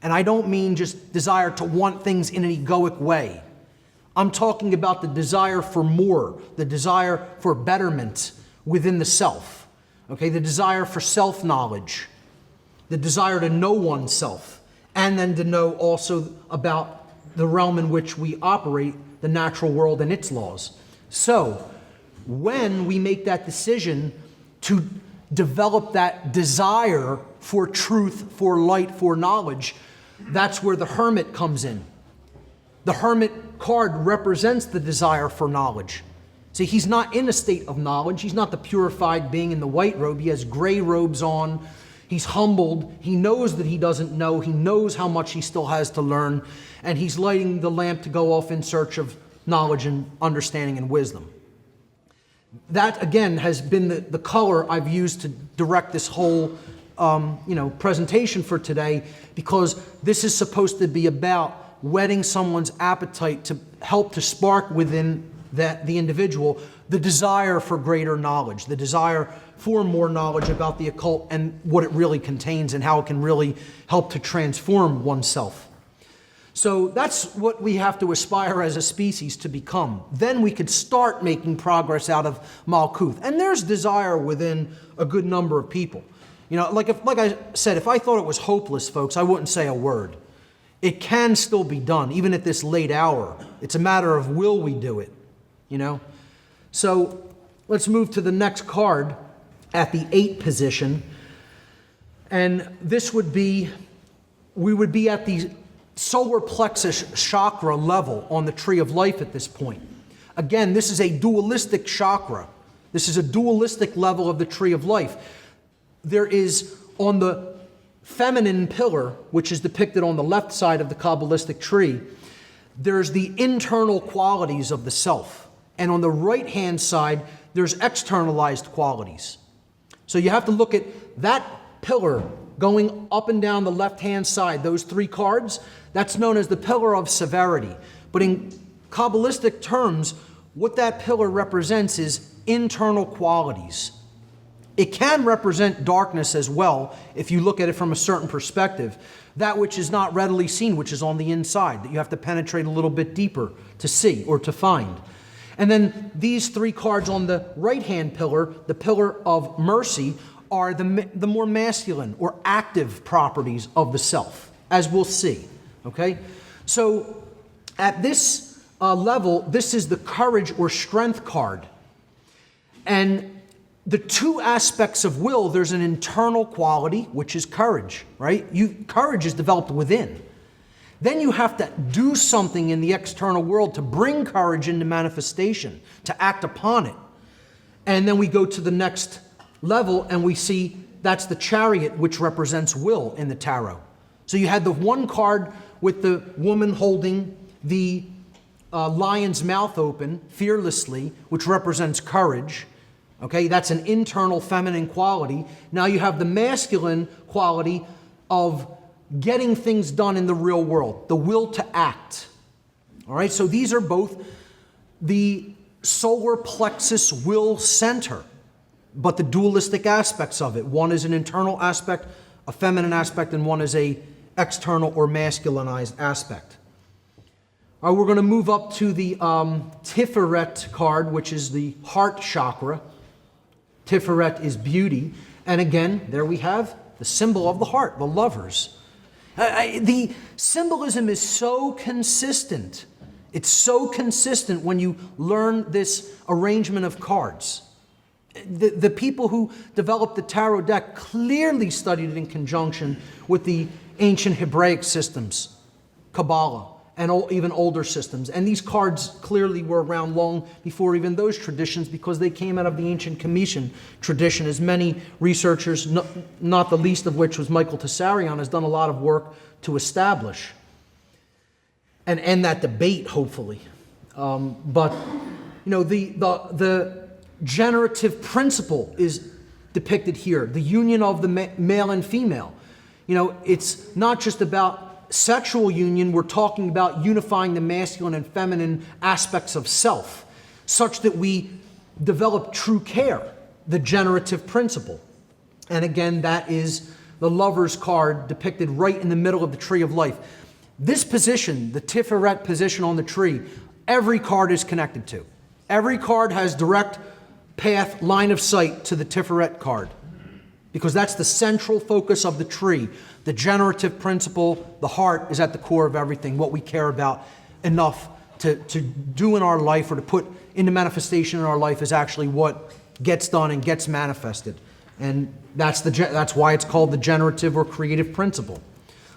S1: And I don't mean just desire to want things in an egoic way. I'm talking about the desire for more, the desire for betterment within the self, okay? The desire for self-knowledge, the desire to know oneself, and then to know also about the realm in which we operate, the natural world and its laws. So, when we make that decision to develop that desire for truth, for light, for knowledge, that's where the hermit comes in. The hermit card represents the desire for knowledge. See, he's not in a state of knowledge. He's not the purified being in the white robe. He has gray robes on. He's humbled. He knows that he doesn't know. He knows how much he still has to learn. And he's lighting the lamp to go off in search of knowledge and understanding and wisdom. That, again, has been the color I've used to direct this whole presentation for today, because this is supposed to be about whetting someone's appetite to help to spark within the individual the desire for greater knowledge, the desire for more knowledge about the occult and what it really contains and how it can really help to transform oneself. So that's what we have to aspire as a species to become. Then we could start making progress out of Malkuth. And there's desire within a good number of people. Like I said, if I thought it was hopeless, folks, I wouldn't say a word. It can still be done, even at this late hour. It's a matter of will we do it, So let's move to the next card at the 8 position. And this would be, we would be at the solar plexus chakra level on the tree of life at this point. Again, this is a dualistic chakra. This is a dualistic level of the tree of life. There is on the feminine pillar, which is depicted on the left side of the Kabbalistic tree, there's the internal qualities of the self. And on the right-hand side, there's externalized qualities. So you have to look at that pillar going up and down the left-hand side, those 3 cards, that's known as the pillar of severity. But in Kabbalistic terms, what that pillar represents is internal qualities. It can represent darkness as well, if you look at it from a certain perspective. That which is not readily seen, which is on the inside, that you have to penetrate a little bit deeper to see or to find. And then these 3 cards on the right-hand pillar, the pillar of mercy, are the more masculine or active properties of the self, as we'll see. Okay? So at this level, this is the courage or strength card. And the 2 aspects of will, there's an internal quality, which is courage, right? Courage is developed within. Then you have to do something in the external world to bring courage into manifestation, to act upon it. And then we go to the next level and we see that's the chariot, which represents will in the tarot. So you had the one card with the woman holding the lion's mouth open fearlessly, which represents courage. Okay, that's an internal feminine quality. Now you have the masculine quality of getting things done in the real world, the will to act. All right, so these are both the solar plexus will center, but the dualistic aspects of it. One is an internal aspect, a feminine aspect, and one is a external or masculinized aspect. All right, we're going to move up to the Tiferet card, which is the heart chakra. Tiferet is beauty. And again, there we have the symbol of the heart, the lovers. The symbolism is so consistent. It's so consistent when you learn this arrangement of cards. The people who developed the tarot deck clearly studied it in conjunction with the ancient Hebraic systems, Kabbalah, and even older systems. And these cards clearly were around long before even those traditions, because they came out of the ancient Commission tradition, as many researchers, not the least of which was Michael Tessarion, has done a lot of work to establish and end that debate, hopefully. But you know, the generative principle is depicted here, the union of the male and female. You know, it's not just about sexual union, we're talking about unifying the masculine and feminine aspects of self, such that we develop true care, the generative principle. And again, that is the Lover's card depicted right in the middle of the Tree of Life. This position, the Tiferet position on the tree, every card is connected to. Every card has direct path, line of sight to the Tiferet card, because that's the central focus of the tree. The generative principle, the heart, is at the core of everything. What we care about enough to do in our life or to put into manifestation in our life is actually what gets done and gets manifested. And that's why it's called the generative or creative principle.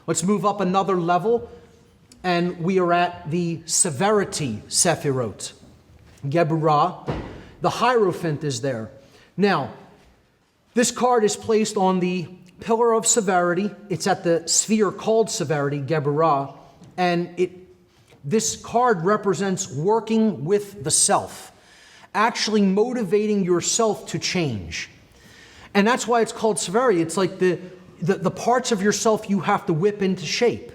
S1: Let's move up another level, and we are at the severity Sephirot. Geburah. The Hierophant is there. Now, this card is placed on the pillar of severity. It's at the sphere called severity, Geburah, and this card represents working with the self, actually motivating yourself to change. And that's why it's called severity. It's like the parts of yourself you have to whip into shape.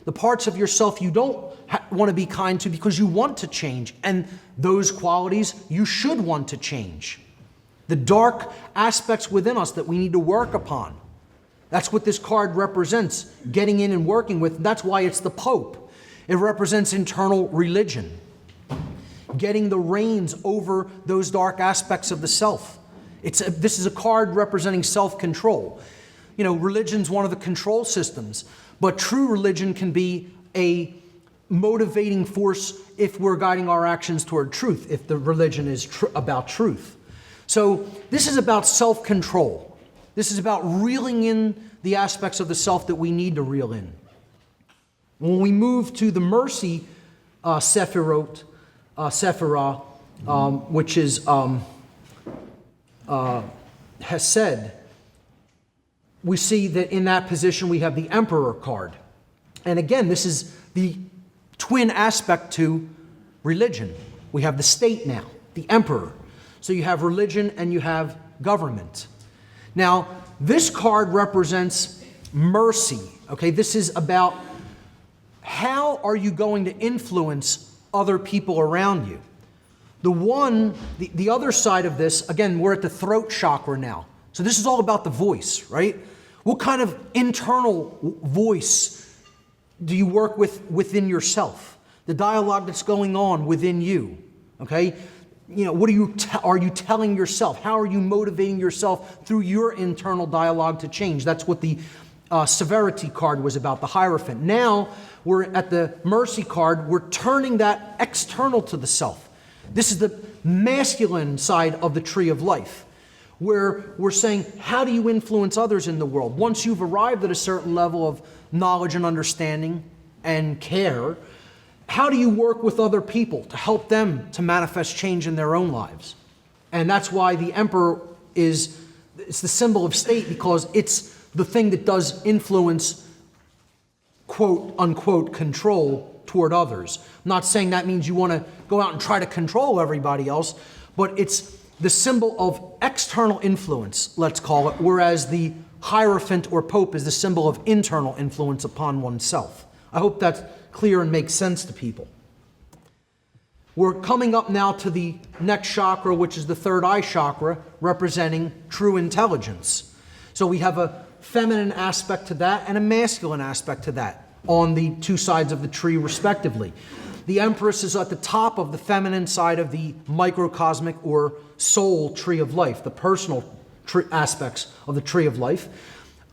S1: The parts of yourself you don't want to be kind to because you want to change. And those qualities you should want to change. The dark aspects within us that we need to work upon. That's what this card represents, getting in and working with. That's why it's the Pope. It represents internal religion, getting the reins over those dark aspects of the self. This is a card representing self-control. You know, religion's one of the control systems, but true religion can be a motivating force if we're guiding our actions toward truth, if the religion is about truth. So this is about self-control. This is about reeling in the aspects of the self that we need to reel in. When we move to the mercy Sephirah, which is Hesed, we see that in that position we have the Emperor card. And again, this is the twin aspect to religion. We have the state now, the Emperor. So you have religion and you have government. Now, this card represents mercy. Okay, this is about how are you going to influence other people around you. The other side of this, again, we're at the throat chakra now. So this is all about the voice, right? What kind of internal voice do you work with within yourself? The dialogue that's going on within you, okay? You know, what are you telling yourself? How are you motivating yourself through your internal dialogue to change? That's what the severity card was about, the Hierophant. Now we're at the mercy card. We're turning that external to the self. This is the masculine side of the tree of life, where we're saying, how do you influence others in the world? Once you've arrived at a certain level of knowledge and understanding and care, how do you work with other people to help them to manifest change in their own lives? And that's why the Emperor it's the symbol of state, because it's the thing that does influence, quote unquote, control toward others. I'm not saying that means you want to go out and try to control everybody else, but it's the symbol of external influence, let's call it, whereas the Hierophant or Pope is the symbol of internal influence upon oneself. I hope that's clear and makes sense to people. We're coming up now to the next chakra, which is the third eye chakra, representing true intelligence. So we have a feminine aspect to that and a masculine aspect to that on the two sides of the tree, respectively. The Empress is at the top of the feminine side of the microcosmic or soul tree of life, the personal aspects of the tree of life.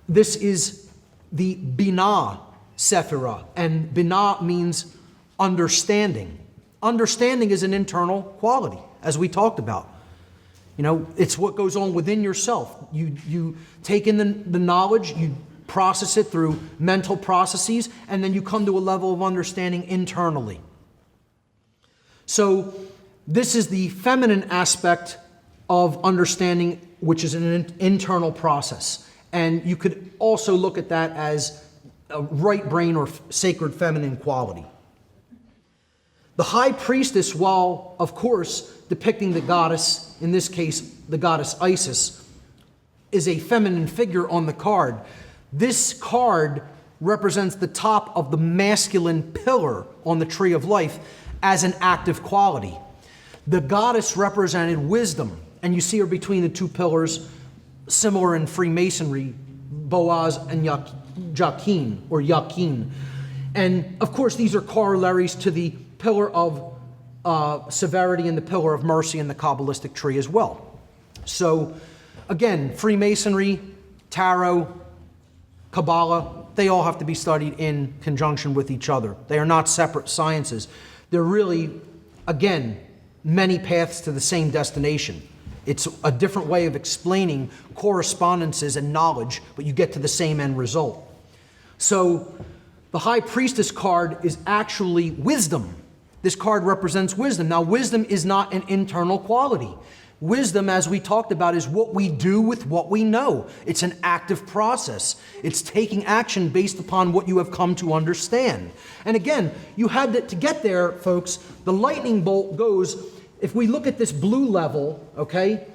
S1: This is the Binah Sephirah, and Binah means understanding. Understanding is an internal quality, as we talked about. You know, it's what goes on within yourself. You take in the knowledge, you process it through mental processes, and then you come to a level of understanding internally. So this is the feminine aspect of understanding, which is an internal process. And you could also look at that as a right brain or sacred feminine quality. The high priestess, while of course depicting the goddess, in this case the goddess Isis, is a feminine figure on the card. This card represents the top of the masculine pillar on the tree of life as an active quality. The goddess represented wisdom, and you see her between the two pillars, similar in Freemasonry, Boaz and Jachin, or Yakin. And of course, these are corollaries to the pillar of severity and the pillar of mercy in the Kabbalistic tree as well. So again, Freemasonry, Tarot, Kabbalah, they all have to be studied in conjunction with each other. They are not separate sciences. They're really, again, many paths to the same destination. It's a different way of explaining correspondences and knowledge, but you get to the same end result. So the High Priestess card is actually wisdom. This card represents wisdom. Now, wisdom is not an internal quality. Wisdom, as we talked about, is what we do with what we know. It's an active process. It's taking action based upon what you have come to understand. And again, you had to get there, folks. The lightning bolt goes, if we look at this blue level, okay,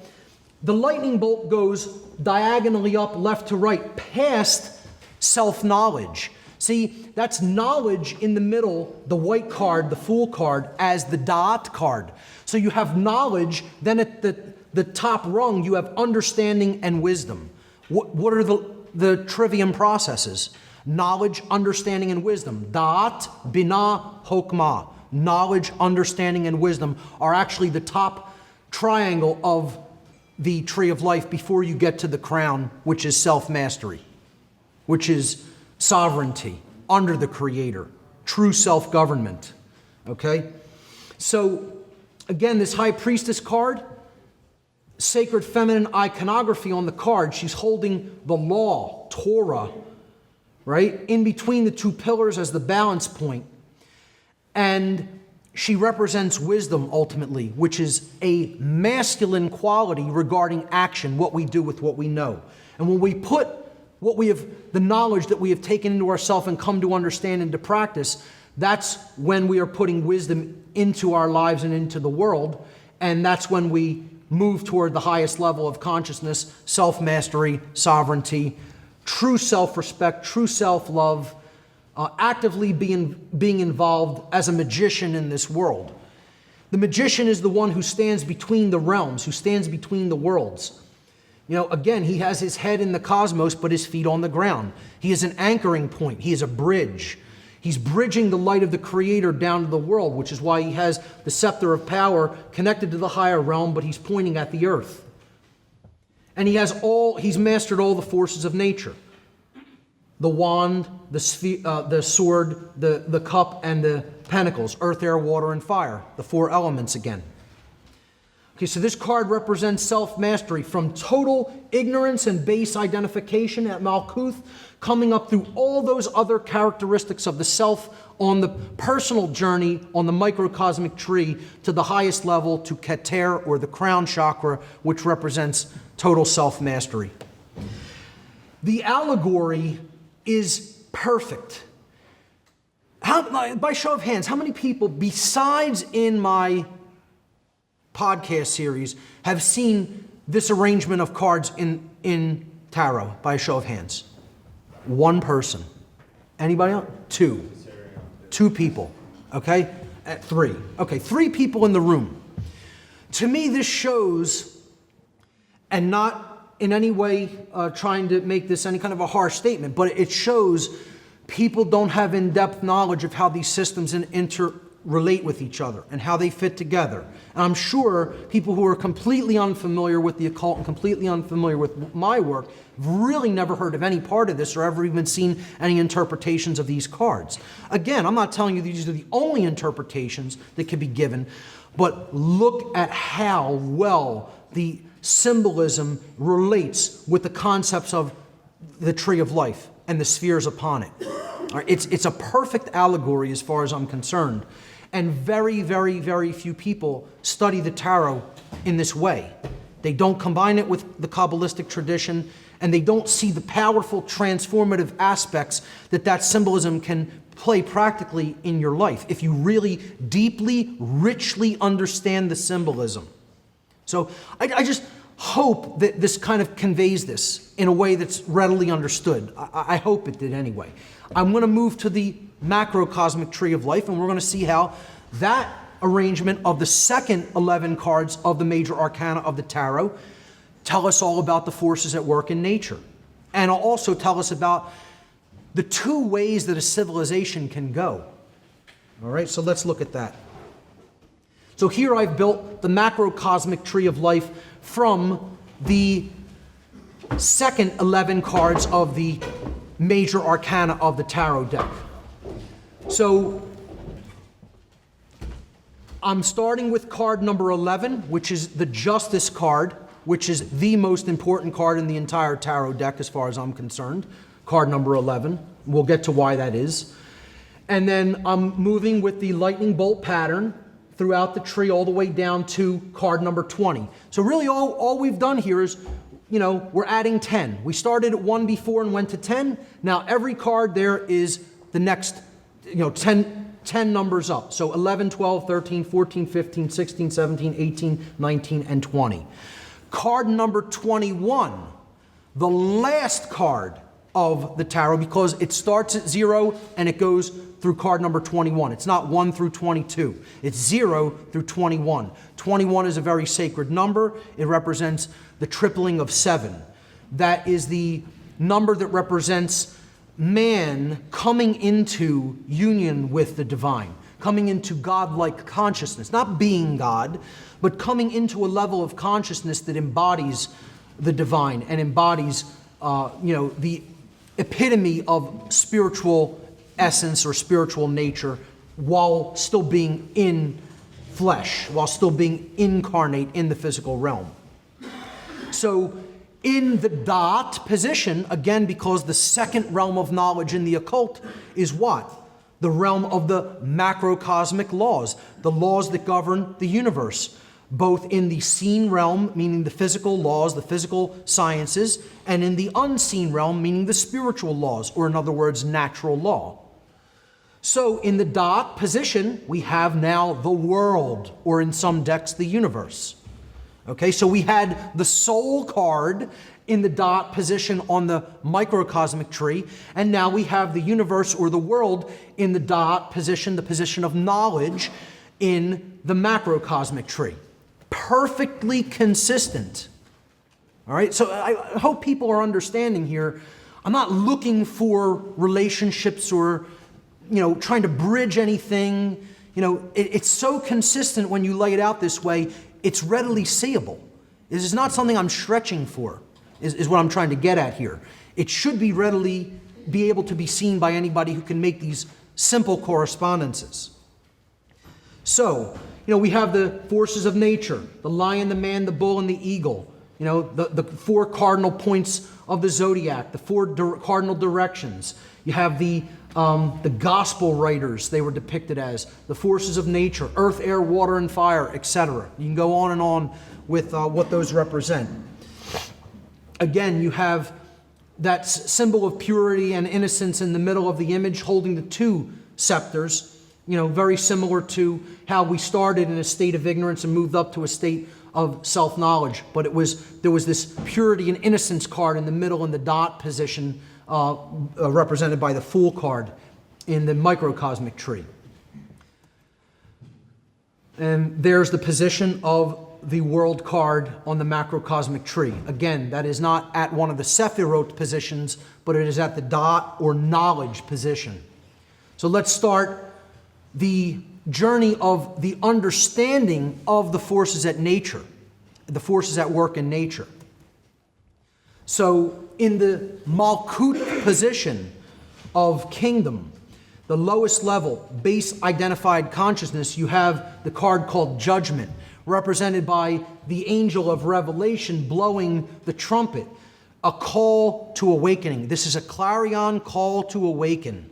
S1: the lightning bolt goes diagonally up, left to right, past self-knowledge. See, that's knowledge in the middle, the white card, the Fool card, as the dot card. So you have knowledge, then at the top rung, you have understanding and wisdom. What are the trivium processes? Knowledge, understanding, and wisdom. Da'at, binah, hokmah. Knowledge, understanding, and wisdom are actually the top triangle of the tree of life before you get to the crown, which is self-mastery, which is sovereignty under the Creator, true self-government. Okay? So, again, this High Priestess card, sacred feminine iconography on the card. She's holding the law, Torah, right? In between the two pillars as the balance point. And she represents wisdom ultimately, which is a masculine quality regarding action, what we do with what we know. And when we put the knowledge that we have taken into ourselves and come to understand into practice, that's when we are putting wisdom into our lives and into the world. And that's when we move toward the highest level of consciousness, self-mastery, sovereignty, true self-respect, true self-love, actively being involved as a magician in this world. The magician is the one who stands between the realms, who stands between the worlds. You know, again, he has his head in the cosmos, but his feet on the ground. He is an anchoring point. He is a bridge. He's bridging the light of the Creator down to the world, which is why he has the scepter of power connected to the higher realm, but he's pointing at the earth. And he's mastered all the forces of nature. The wand, the sword, the cup, and the pentacles, earth, air, water, and fire, the four elements again. Okay, so this card represents self-mastery from total ignorance and base identification at Malkuth, coming up through all those other characteristics of the self on the personal journey on the microcosmic tree to the highest level, to Keter, or the crown chakra, which represents total self-mastery. The allegory is perfect. By show of hands, how many people, besides in my podcast series, have seen this arrangement of cards in tarot? By a show of hands. One person. Anybody else? Two. Two people. Okay? At three. Okay, three people in the room. To me, this shows, and not in any way trying to make this any kind of a harsh statement, but it shows people don't have in-depth knowledge of how these systems interrelate with each other and how they fit together. And I'm sure people who are completely unfamiliar with the occult and completely unfamiliar with my work have really never heard of any part of this or ever even seen any interpretations of these cards. Again, I'm not telling you these are the only interpretations that can be given, but look at how well the symbolism relates with the concepts of the tree of life and the spheres upon it. It's a perfect allegory as far as I'm concerned. And very, very, very few people study the tarot in this way. They don't combine it with the Kabbalistic tradition, and they don't see the powerful transformative aspects that that symbolism can play practically in your life if you really deeply, richly understand the symbolism. So I just hope that this kind of conveys this in a way that's readily understood. I hope it did anyway. I'm going to move to the macrocosmic tree of life, and we're going to see how that arrangement of the second 11 cards of the major arcana of the tarot tell us all about the forces at work in nature. And it'll also tell us about the two ways that a civilization can go. All right, so let's look at that. So here I've built the macrocosmic tree of life from the second 11 cards of the major arcana of the tarot deck. So I'm starting with card number 11, which is the Justice card, which is the most important card in the entire tarot deck as far as I'm concerned. Card number 11. We'll get to why that is. And then I'm moving with the lightning bolt pattern throughout the tree all the way down to card number 20. So really all we've done here is, we're adding 10. We started at 1 before and went to 10. Now every card there is the next, 10 numbers up. So 11, 12, 13, 14, 15, 16, 17, 18, 19, and 20. Card number 21, the last card of the tarot, because it starts at 0 and it goes through card number 21. It's not 1 through 22. It's 0 through 21. 21 is a very sacred number. It represents the tripling of 7. That is the number that represents man coming into union with the divine, coming into God-like consciousness, not being God, but coming into a level of consciousness that embodies the divine and embodies, the epitome of spiritual essence or spiritual nature while still being in flesh, while still being incarnate in the physical realm. So in the dot position, again, because the second realm of knowledge in the occult is what? The realm of the macrocosmic laws, the laws that govern the universe, both in the seen realm, meaning the physical laws, the physical sciences, and in the unseen realm, meaning the spiritual laws, or in other words, natural law. So in the dot position, we have now the world, or in some decks, the universe. Okay, so we had the soul card in the dot position on the microcosmic tree, and now we have the universe or the world in the dot position, the position of knowledge in the macrocosmic tree. Perfectly consistent. All right, so I hope people are understanding here. I'm not looking for relationships or, trying to bridge anything. It's so consistent when you lay it out this way. It's readily seeable. This is not something I'm stretching for, is what I'm trying to get at here. It should be readily be able to be seen by anybody who can make these simple correspondences. So, we have the forces of nature, the lion, the man, the bull, and the eagle. The 4 cardinal points of the zodiac, the 4 cardinal directions. You have the gospel writers, they were depicted as the forces of nature, earth, air, water, and fire, etc. You can go on and on with what those represent. Again, you have that symbol of purity and innocence in the middle of the image holding the 2 scepters, very similar to how we started in a state of ignorance and moved up to a state of self-knowledge. But there was this purity and innocence card in the middle in the dot position, represented by the Fool card in the microcosmic tree. And there's the position of the world card on the macrocosmic tree. Again, that is not at one of the Sephirot positions, but it is at the dot or knowledge position. So let's start the journey of the understanding of the forces at nature, the forces at work in nature. So in the Malkut position of kingdom, the lowest level, base identified consciousness, you have the card called Judgment, represented by the angel of revelation blowing the trumpet, a call to awakening. This is a clarion call to awaken.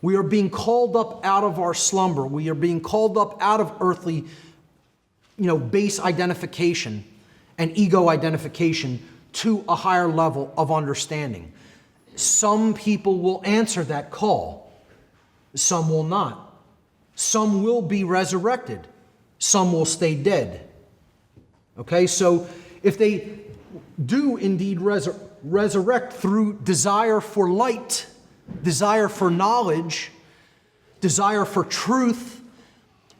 S1: We are being called up out of our slumber. We are being called up out of earthly, base identification and ego identification to a higher level of understanding. Some people will answer that call. Some will not. Some will be resurrected. Some will stay dead. Okay, so if they do indeed resurrect through desire for light, desire for knowledge, desire for truth,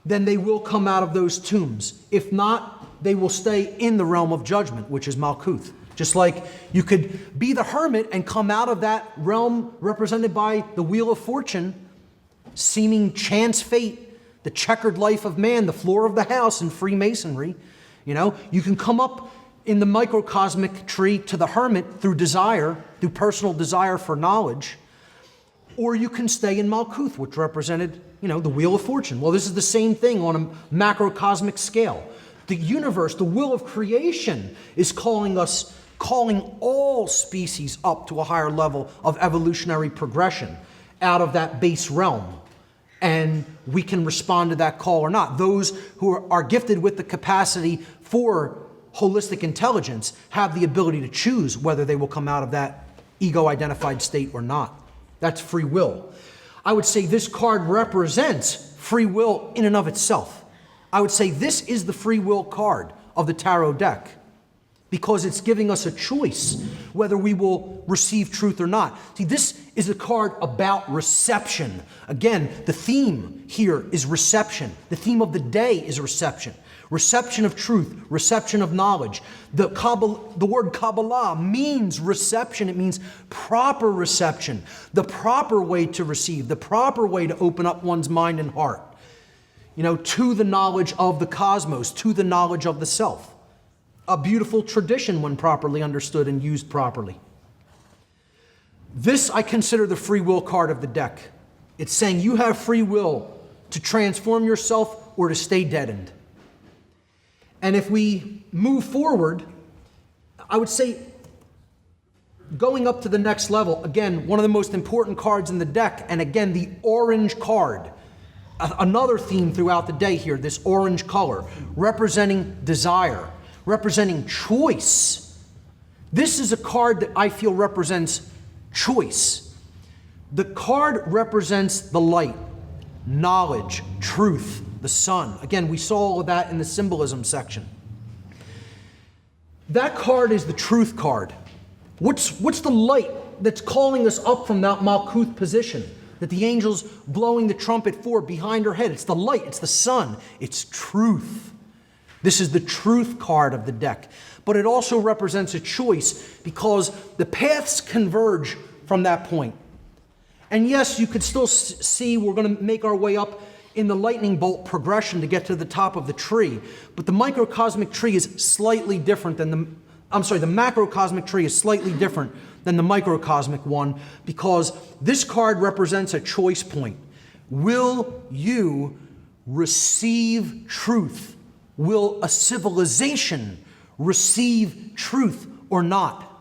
S1: then they will come out of those tombs. If not, they will stay in the realm of judgment, which is Malkuth. Just like you could be the hermit and come out of that realm represented by the Wheel of Fortune, seeming chance fate, the checkered life of man, the floor of the house in Freemasonry. You can come up in the microcosmic tree to the hermit through desire, through personal desire for knowledge, or you can stay in Malkuth, which represented, the Wheel of Fortune. Well, this is the same thing on a macrocosmic scale. The universe, the will of creation, is calling all species up to a higher level of evolutionary progression out of that base realm. And we can respond to that call or not. Those who are gifted with the capacity for holistic intelligence have the ability to choose whether they will come out of that ego-identified state or not. That's free will. I would say this card represents free will in and of itself. I would say this is the free will card of the tarot deck because it's giving us a choice whether we will receive truth or not. See, this is a card about reception. Again, the theme here is reception. The theme of the day is reception. Reception of truth, reception of knowledge. The word Kabbalah means reception. It means proper reception, the proper way to receive, the proper way to open up one's mind and heart, to the knowledge of the cosmos, to the knowledge of the self. A beautiful tradition when properly understood and used properly. This I consider the free will card of the deck. It's saying you have free will to transform yourself or to stay deadened. And if we move forward, I would say going up to the next level, again, one of the most important cards in the deck, and again, the orange card, another theme throughout the day here, this orange color, representing desire, representing choice. This is a card that I feel represents choice. The card represents the light, knowledge, truth, the sun. Again, we saw all of that in the symbolism section. That card is the truth card. What's the light that's calling us up from that Malkuth position that the angel's blowing the trumpet for behind her head? It's the light, it's the sun, it's truth. This is the truth card of the deck. But it also represents a choice because the paths converge from that point. And yes, you could still see we're going to make our way up in the lightning bolt progression to get to the top of the tree. But the microcosmic tree is slightly different than the macrocosmic tree is slightly different than the microcosmic one because this card represents a choice point. Will you receive truth? Will a civilization receive truth or not?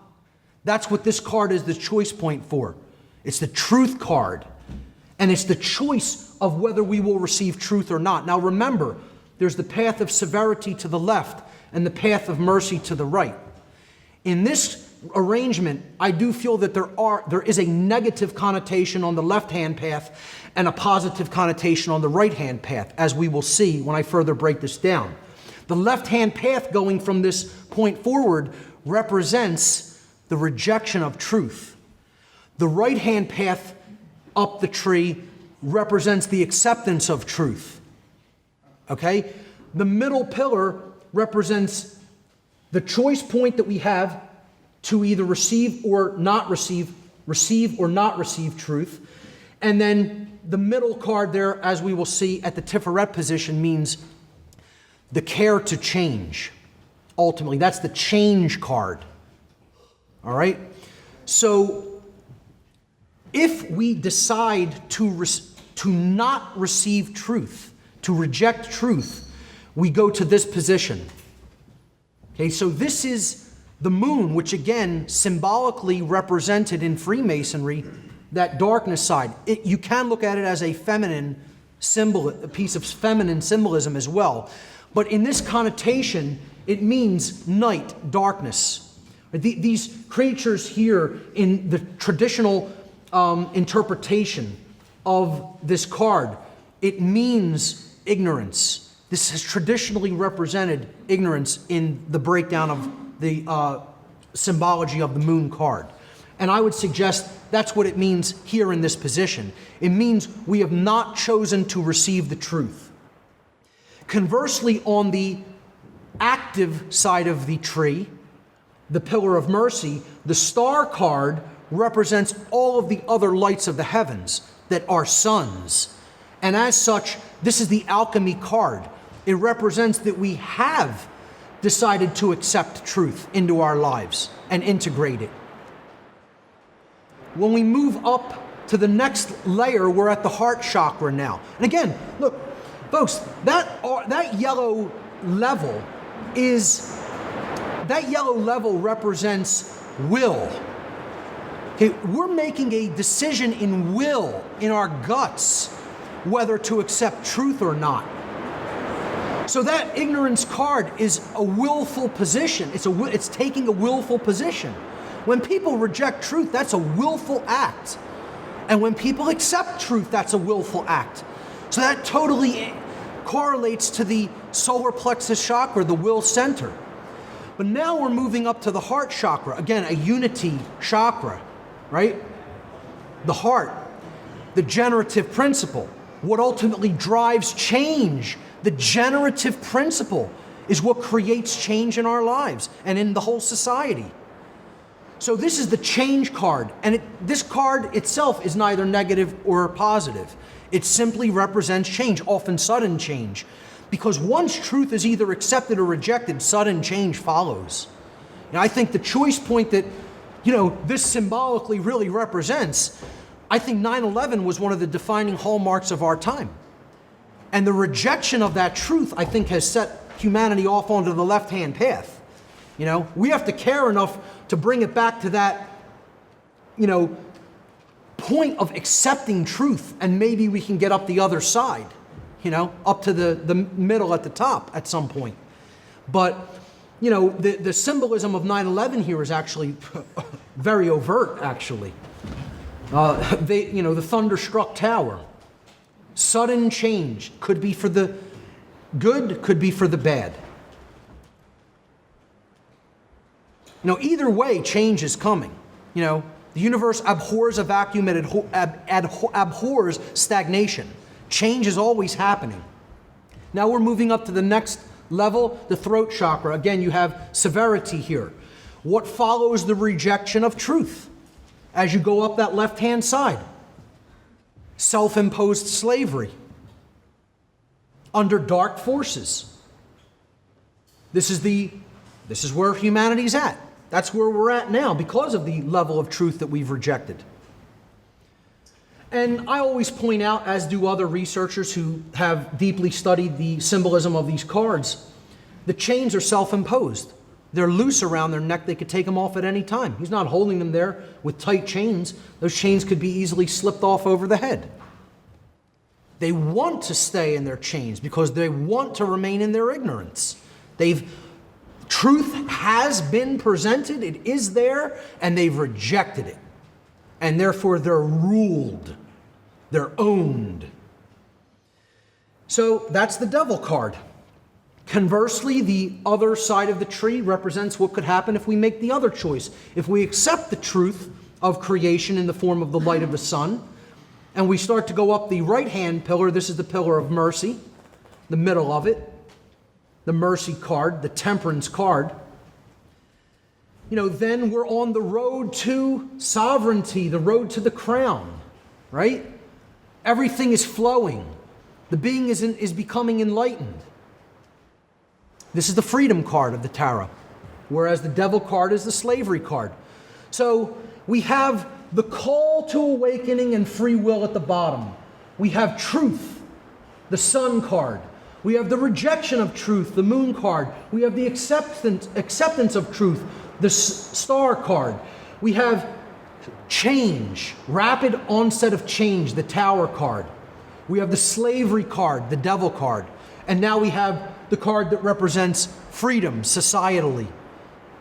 S1: That's what this card is the choice point for. It's the truth card. And it's the choice of whether we will receive truth or not. Now remember, there's the path of severity to the left and the path of mercy to the right. In this arrangement, I do feel that there is a negative connotation on the left-hand path and a positive connotation on the right-hand path, as we will see when I further break this down. The left-hand path going from this point forward represents the rejection of truth. The right-hand path up the tree represents the acceptance of truth. Okay? The middle pillar represents the choice point that we have to either receive or not receive truth. And then the middle card there, as we will see at the Tiferet position, means the care to change. Ultimately, that's the change card. All right? So if we decide to not receive truth, to reject truth, we go to this position. Okay, so this is the moon, which again, symbolically represented in Freemasonry, that darkness side. You can look at it as a feminine symbol, a piece of feminine symbolism as well. But in this connotation, It means night, darkness. These creatures here in the traditional interpretation of this card, it means ignorance. This has traditionally represented ignorance in the breakdown of the symbology of the moon card. And I would suggest that's what it means here in this position. It means we have not chosen to receive the truth. Conversely, on the active side of the tree, the pillar of mercy, the star card represents all of the other lights of the heavens that are suns. And as such, this is the alchemy card. It represents that we have decided to accept truth into our lives and integrate it. When we move up to the next layer, we're at the heart chakra now. And again, look, folks, that yellow level represents will. Okay, we're making a decision in will, in our guts, whether to accept truth or not. So that ignorance card is a willful position. It's taking a willful position. When people reject truth, that's a willful act. And when people accept truth, that's a willful act. So that totally correlates to the solar plexus chakra, the will center. But now we're moving up to the heart chakra. Again, a unity chakra, right? The heart, the generative principle, what ultimately drives change. The generative principle is what creates change in our lives and in the whole society. So this is the change card, and this card itself is neither negative or positive. It simply represents change, often sudden change. Because once truth is either accepted or rejected, sudden change follows. And I think the choice point that, this symbolically really represents, I think 9/11 was one of the defining hallmarks of our time. And the rejection of that truth, I think, has set humanity off onto the left-hand path. We have to care enough to bring it back to that, point of accepting truth, and maybe we can get up the other side, up to the middle at the top at some point. But, the symbolism of 9/11 here is actually very overt, actually. The thunderstruck tower. Sudden change could be for the good, could be for the bad. Either way, change is coming. The universe abhors a vacuum, it abhors stagnation. Change is always happening. Now we're moving up to the next level, the throat chakra. Again, you have severity here. What follows the rejection of truth as you go up that left-hand side? Self-imposed slavery under dark forces. This is where humanity's at. That's where we're at now because of the level of truth that we've rejected. And I always point out, as do other researchers who have deeply studied the symbolism of these cards, the chains are self-imposed. They're loose around their neck. They could take them off at any time. He's not holding them there with tight chains. Those chains could be easily slipped off over the head. They want to stay in their chains because they want to remain in their ignorance. Truth has been presented, it is there, and they've rejected it. And therefore they're ruled, they're owned. So that's the devil card. Conversely, the other side of the tree represents what could happen if we make the other choice. If we accept the truth of creation in the form of the light of the sun, and we start to go up the right-hand pillar, this is the pillar of mercy, the middle of it, the mercy card, the temperance card, then we're on the road to sovereignty, the road to the crown, right? Everything is flowing. The being is becoming enlightened. This is the freedom card of the tarot, whereas the devil card is the slavery card. So we have the call to awakening and free will at the bottom. We have truth, the sun card. We have the rejection of truth, the moon card. We have the acceptance of truth, the star card. We have change, rapid onset of change, the tower card. We have the slavery card, the devil card. And now we have the card that represents freedom societally.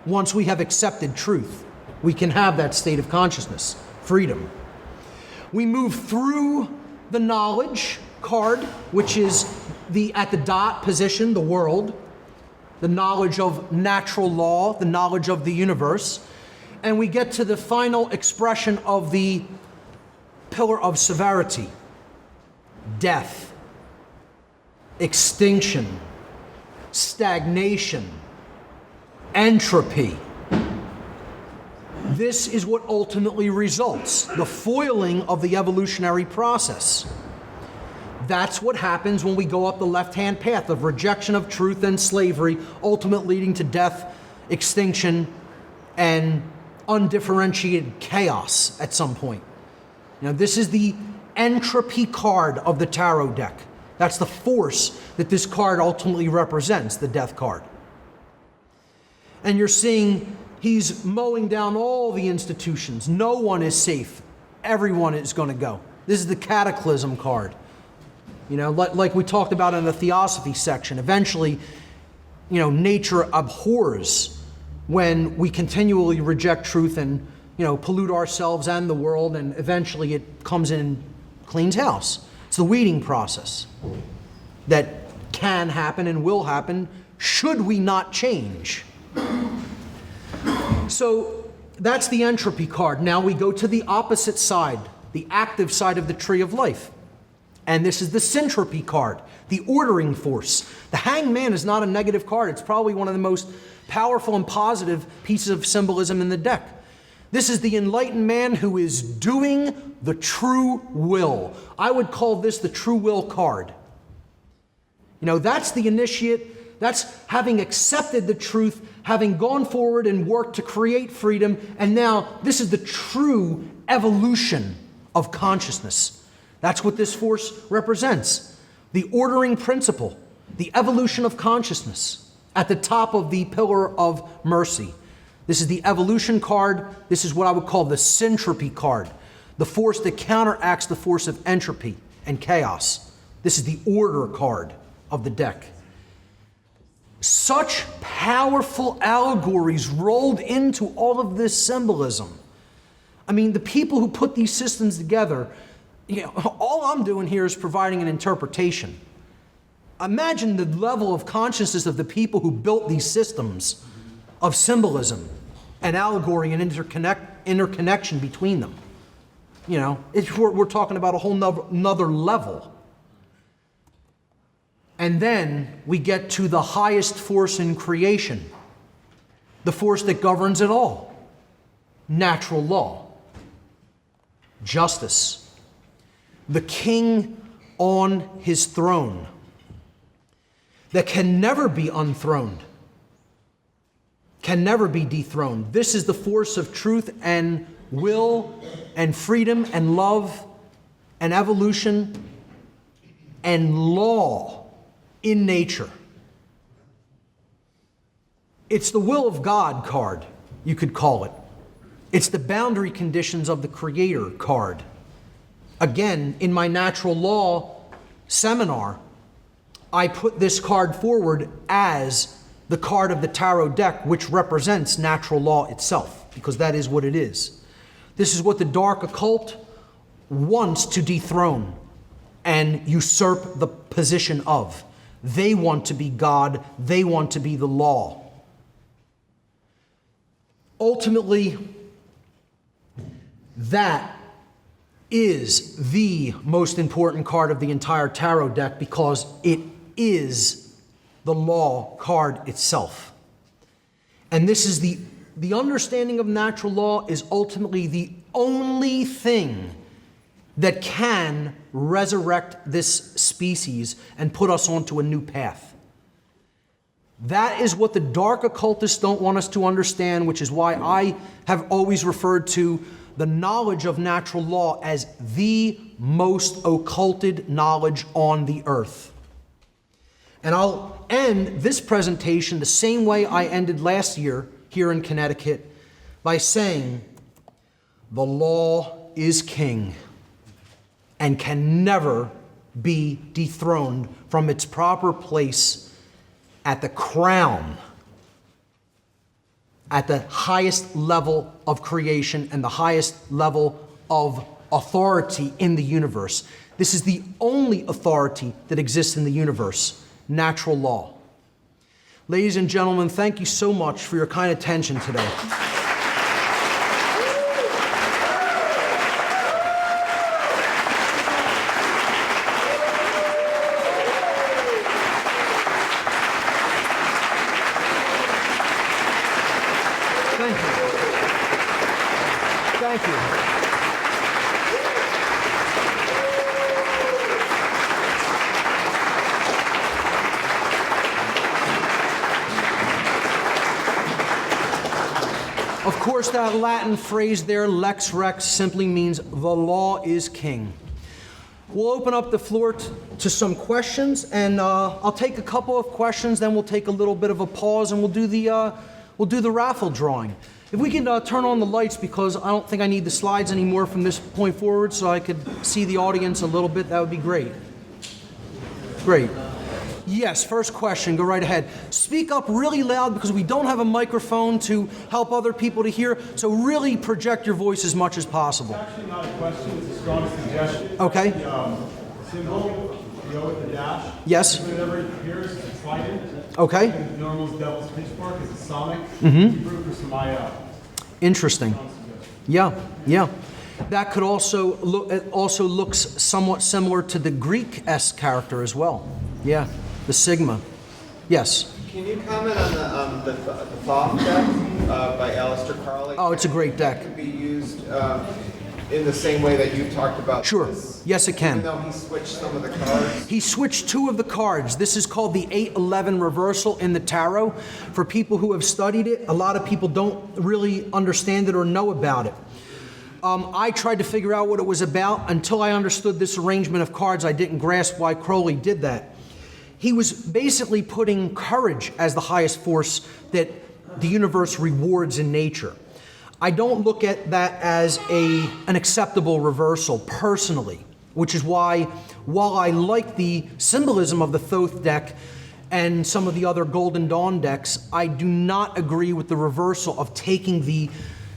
S1: Once we have accepted truth, we can have that state of consciousness, freedom. We move through the knowledge card, which is at the dot position, the world, the knowledge of natural law, the knowledge of the universe, and we get to the final expression of the pillar of severity, death, extinction, stagnation, entropy. This is what ultimately results, the foiling of the evolutionary process. That's what happens when we go up the left-hand path of rejection of truth and slavery, ultimately leading to death, extinction, and undifferentiated chaos at some point. Now, this is the entropy card of the tarot deck. That's the force that this card ultimately represents, the death card. And you're seeing he's mowing down all the institutions. No one is safe. Everyone is going to go. This is the cataclysm card. You know, like we talked about in the theosophy section. Eventually, you know, nature abhors when we continually reject truth and, you know, pollute ourselves and the world, and eventually it comes in and cleans house. It's the weeding process that can happen and will happen should we not change. So that's the entropy card. Now we go to the opposite side, the active side of the tree of life. And this is the syntropy card, the ordering force. The hanged man is not a negative card. It's probably one of the most powerful and positive pieces of symbolism in the deck. This is the enlightened man who is doing the true will. I would call this the true will card. You know, that's the initiate. That's having accepted the truth, having gone forward and worked to create freedom, and now this is the true evolution of consciousness. That's what this force represents. The ordering principle, the evolution of consciousness at the top of the pillar of mercy. This is the evolution card. This is what I would call the syntropy card, the force that counteracts the force of entropy and chaos. This is the order card of the deck. Such powerful allegories rolled into all of this symbolism. I mean, the people who put these systems together, you know, all I'm doing here is providing an interpretation. Imagine the level of consciousness of the people who built these systems of symbolism and allegory and interconnection between them. You know, we're talking about a whole nother level. And then we get to the highest force in creation, the force that governs it all, natural law, justice, the king on his throne that can never be unthroned, can never be dethroned. This is the force of truth and will and freedom and love and evolution and law in nature. It's the will of God card, you could call it. It's the boundary conditions of the Creator card. Again, in my natural law seminar, I put this card forward as the card of the tarot deck, which represents natural law itself, because that is what it is. This is what the dark occult wants to dethrone and usurp the position of. They want to be God. They want to be the law. Ultimately, that is the most important card of the entire tarot deck because it is the law card itself. And this is the understanding of natural law is ultimately the only thing that can resurrect this species and put us onto a new path. That is what the dark occultists don't want us to understand, which is why I have always referred to the knowledge of natural law as the most occulted knowledge on the earth. And I'll end this presentation the same way I ended last year here in Connecticut by saying, the law is king and can never be dethroned from its proper place at the crown, at the highest level of creation and the highest level of authority in the universe. This is the only authority that exists in the universe, natural law. Ladies and gentlemen, thank you so much for your kind attention today. Thank you. Thank you. Of course, that Latin phrase there, lex rex, simply means the law is king. We'll open up the floor to some questions, and I'll take a couple of questions, then we'll take a little bit of a pause, and we'll do the raffle drawing. If we can turn on the lights, because I don't think I need the slides anymore from this point forward, so I could see the audience a little bit, that would be great. Great. Yes, first question, go right ahead. Speak up really loud because we don't have a microphone to help other people to hear, so really project your voice as much as possible.
S3: It's actually not a question, it's a strong suggestion.
S1: Okay.
S3: The symbol, the O with the dash.
S1: Yes.
S3: Whenever it appears, it's a trident.
S1: Okay.
S3: And normal is devil's pitchfork, it's a sonic. Hebrew for Samaya.
S1: Interesting. Yeah, yeah. That could also look, it also looks somewhat similar to the Greek-esque character as well. Yeah, the sigma. Yes.
S4: Can you comment on the Thoth deck by Aleister Crowley?
S1: Oh, it's a great deck.
S4: It can be used in the same way that you talked about.
S1: Sure.
S4: This,
S1: yes, it can.
S4: Even though he switched some of the cards.
S1: He switched 2 of the cards. This is called the 8-11 reversal in the tarot. For people who have studied it, a lot of people don't really understand it or know about it. I tried to figure out what it was about. Until I understood this arrangement of cards, I didn't grasp why Crowley did that. He was basically putting courage as the highest force that the universe rewards in nature. I don't look at that as an acceptable reversal personally, which is why, while I like the symbolism of the Thoth deck and some of the other Golden Dawn decks, I do not agree with the reversal of taking the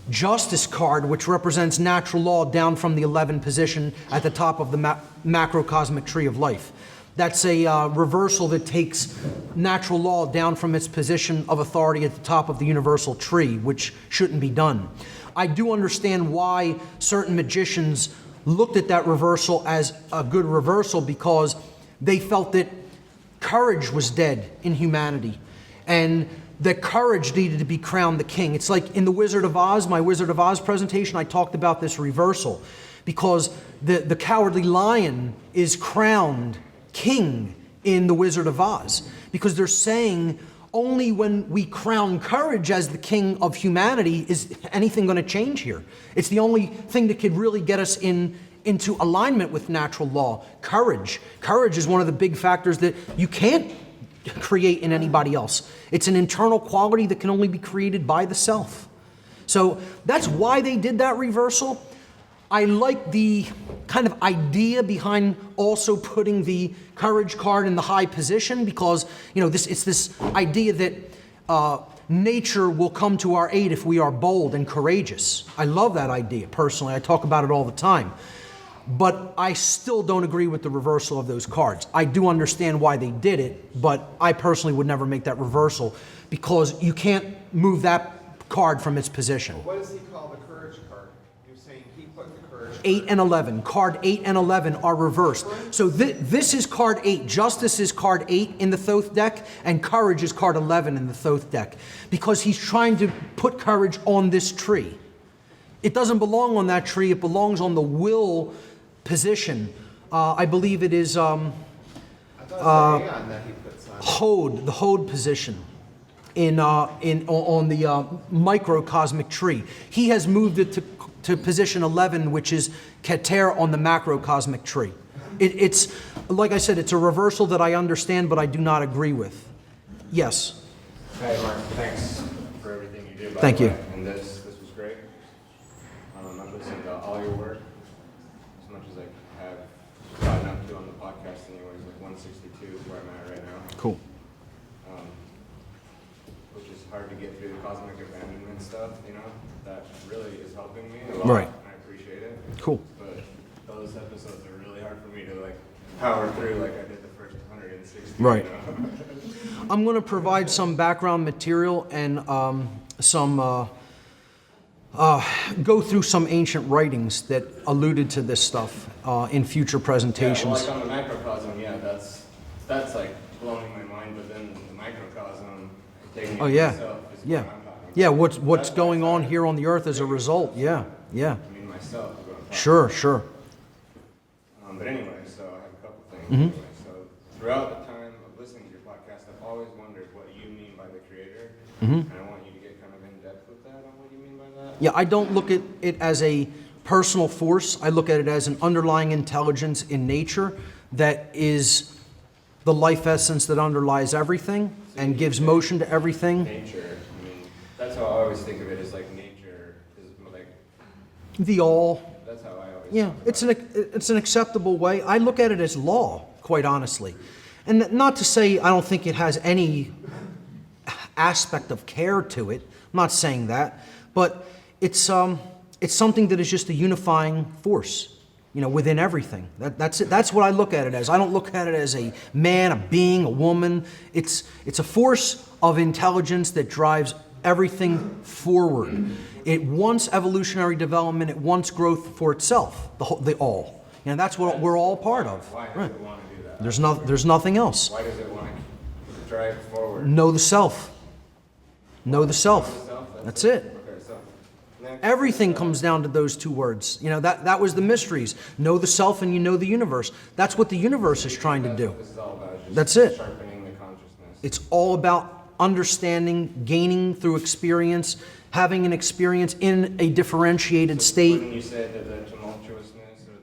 S1: Justice card, which represents natural law, down from the 11 position at the top of the macrocosmic tree of life. That's a reversal that takes natural law down from its position of authority at the top of the universal tree, which shouldn't be done. I do understand why certain magicians looked at that reversal as a good reversal, because they felt that courage was dead in humanity, and that courage needed to be crowned the king. It's like in the Wizard of Oz, my Wizard of Oz presentation, I talked about this reversal, because the cowardly lion is crowned king in the Wizard of Oz, because they're saying only when we crown courage as the king of humanity is anything going to change here. It's the only thing that could really get us into alignment with natural law. Courage. Courage is one of the big factors that you can't create in anybody else. It's an internal quality that can only be created by the self. So that's why they did that reversal. I like the kind of idea behind also putting the courage card in the high position, because it's this idea that nature will come to our aid if we are bold and courageous. I love that idea personally. I talk about it all the time. But I still don't agree with the reversal of those cards. I do understand why they did it, but I personally would never make that reversal, because you can't move that card from its position.
S4: What does he call the courage card? You're saying he put the courage card.
S1: 8 and 11. Card 8 and 11 are reversed. So this is card 8. Justice is card 8 in the Thoth deck, and courage is card 11 in the Thoth deck, because he's trying to put courage on this tree. It doesn't belong on that tree. It belongs on the will position. I believe it is
S4: I thought it was Aeon that he puts on.
S1: Hod, the Hod position on the microcosmic tree. He has moved it to position 11, which is Keter on the macrocosmic tree. It's like I said, it's a reversal that I understand, but I do not agree with. Yes.
S5: Hey, Mark, thanks for everything you did.
S1: Thank you.
S5: And this was great. I've listened to all your work as much as I have gotten up to on the podcast. Anyways, like 162 is where I'm at right now.
S1: Cool.
S5: which is hard to get through the cosmic abandonment stuff, you know, that really is helping me a lot,
S1: Right.
S5: and I appreciate it.
S1: Cool.
S5: But those episodes are really hard for me to like power through like I did the first 160.
S1: Right.
S5: You know?
S1: I'm going to provide some background material and go through some ancient writings that alluded to this stuff in future
S5: Yeah, well,
S1: presentations.
S5: like on the macrocosm, yeah, that's like blowing my mind. But then the microcosm, taking it
S1: Oh
S5: to
S1: yeah,
S5: myself is
S1: yeah,
S5: what I'm talking
S1: yeah.
S5: about.
S1: What's
S5: That's
S1: going on
S5: why
S1: here on the earth as a result? Yeah, yeah.
S5: I mean myself. Is what I'm talking
S1: Sure, sure.
S5: But anyway, so I have a couple things.
S1: Mm-hmm.
S5: Anyway, so throughout the time of listening to your podcast, I've always wondered what you mean by the Creator, and I want you to get kind of in depth with that on what you mean by that.
S1: Yeah, I don't look at it as a personal force. I look at it as an underlying intelligence in nature that is the life essence that underlies everything and gives motion to everything.
S5: Nature. I mean, that's how I always think of it. As like nature is like
S1: The all.
S5: that's how I always.
S1: Yeah,
S5: talk
S1: it's
S5: about
S1: it's an acceptable way. I look at it as law, quite honestly. And not to say I don't think it has any aspect of care to it. I'm not saying that, but it's something that is just a unifying force, you know, within everything. That's it. That's what I look at it as. I don't look at it as a man, a being, a woman. It's a force of intelligence that drives everything forward. It wants evolutionary development. It wants growth for itself. The all. And that's what we're all part of.
S5: Why does
S1: Right.
S5: it want to do that?
S1: There's nothing else.
S5: Why does it want to drive forward?
S1: Know the self. Know the self.
S5: Self,
S1: That's it.
S5: Okay, so next,
S1: Everything comes down to those two words. You know, that was the mysteries. Know the self and you know the universe. That's what the universe is trying to
S5: that's
S1: do.
S5: what this is all about. Just
S1: That's it.
S5: Sharpening the consciousness.
S1: It's all about understanding, gaining through experience, having an experience in a differentiated state.
S5: Wouldn't you say that the tumultuousness or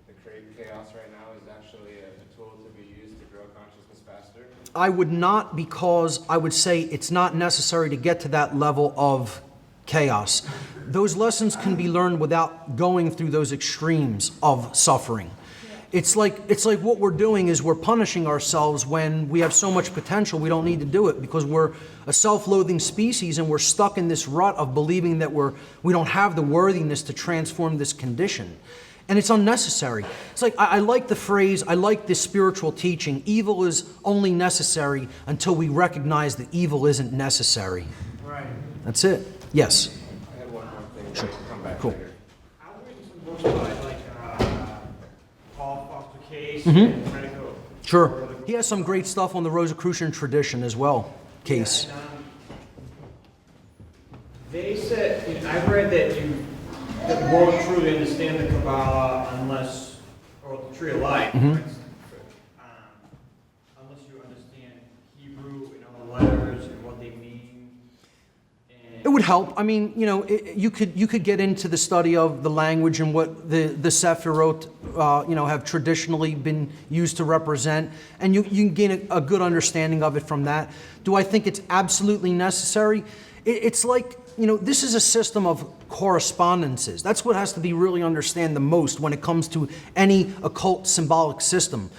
S5: the chaos right now is actually a tool to be used to grow consciousness faster?
S1: I would not, because I would say it's not necessary to get to that level of chaos. Those lessons can be learned without going through those extremes of suffering. It's like what we're doing is we're punishing ourselves when we have so much potential we don't need to do it because we're a self-loathing species and we're stuck in this rut of believing that we don't have the worthiness to transform this condition. And it's unnecessary. It's like, I like the phrase, I like this spiritual teaching, evil is only necessary until we recognize that evil isn't necessary.
S3: Right.
S1: That's it. Yes.
S5: I had one more thing. Sure. Come back
S1: Cool.
S5: later.
S3: I was reading some books by Paul Foster Case and Medico.
S1: Sure. He has some great stuff on the Rosicrucian tradition as well, Case.
S3: And, they said, I've read that you won't truly understand the Kabbalah unless, or the Tree of Life, for instance, unless you understand Hebrew and all the letters and what they mean.
S1: It would help. I mean, you know, you could get into the study of the language and what the Sephirot, have traditionally been used to represent, and you can gain a good understanding of it from that. Do I think it's absolutely necessary? It's like, this is a system of correspondences. That's what has to be really understand the most when it comes to any occult symbolic system.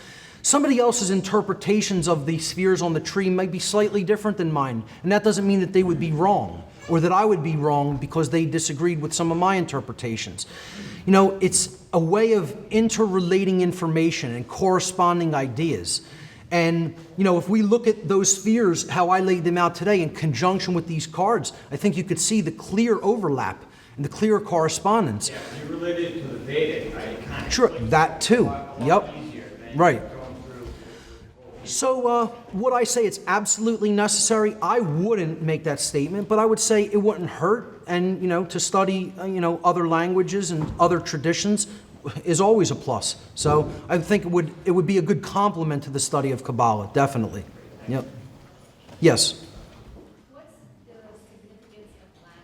S1: Somebody else's interpretations of the spheres on the tree might be slightly different than mine, and that doesn't mean that they would be wrong, or that I would be wrong because they disagreed with some of my interpretations. It's a way of interrelating information and corresponding ideas. And, if we look at those spheres, how I laid them out today in conjunction with these cards, I think you could see the clear overlap and the clear correspondence.
S3: Yeah, you related it to the Vedic, right? Kind of
S1: Sure,
S3: like
S1: that too.
S3: a lot
S1: Yep.
S3: easier than
S1: Right.
S3: going through.
S1: So would I say it's absolutely necessary? I wouldn't make that statement, but I would say it wouldn't hurt. And, to study, other languages and other traditions is always a plus. So I think it would be a good complement to the study of Kabbalah, definitely. Yep. Yes.
S6: What's the significance of Latin?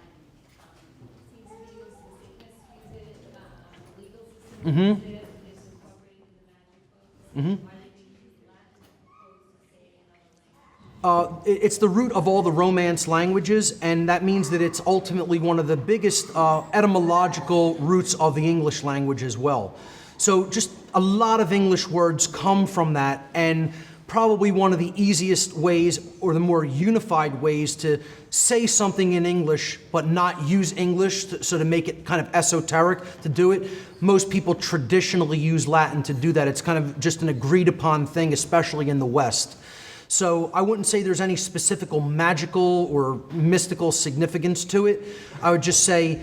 S6: Seems to me it was the sickness use it, legal system use it, it's incorporated in the magic books. Why did we use Latin as opposed to, say, another language?
S1: It's the root of all the Romance languages, and that means that it's ultimately one of the biggest etymological roots of the English language as well. So just a lot of English words come from that, and probably one of the easiest ways or the more unified ways to say something in English but not use English, so to make it kind of esoteric to do it. Most people traditionally use Latin to do that. It's kind of just an agreed upon thing, especially in the West. So I wouldn't say there's any specific magical or mystical significance to it. I would just say,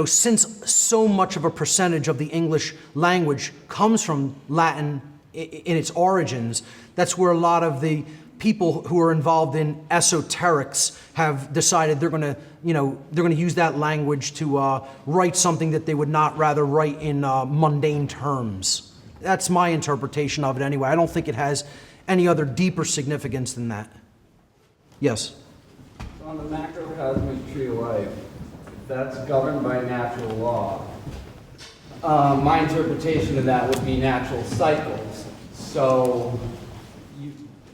S1: since so much of a percentage of the English language comes from Latin in its origins, that's where a lot of the people who are involved in esoterics have decided they're going to use that language to write something that they would not rather write in mundane terms. That's my interpretation of it anyway. I don't think it has any other deeper significance than that. Yes?
S7: On the macrocosmic tree of life, if that's governed by natural law, my interpretation of that would be natural cycles. So,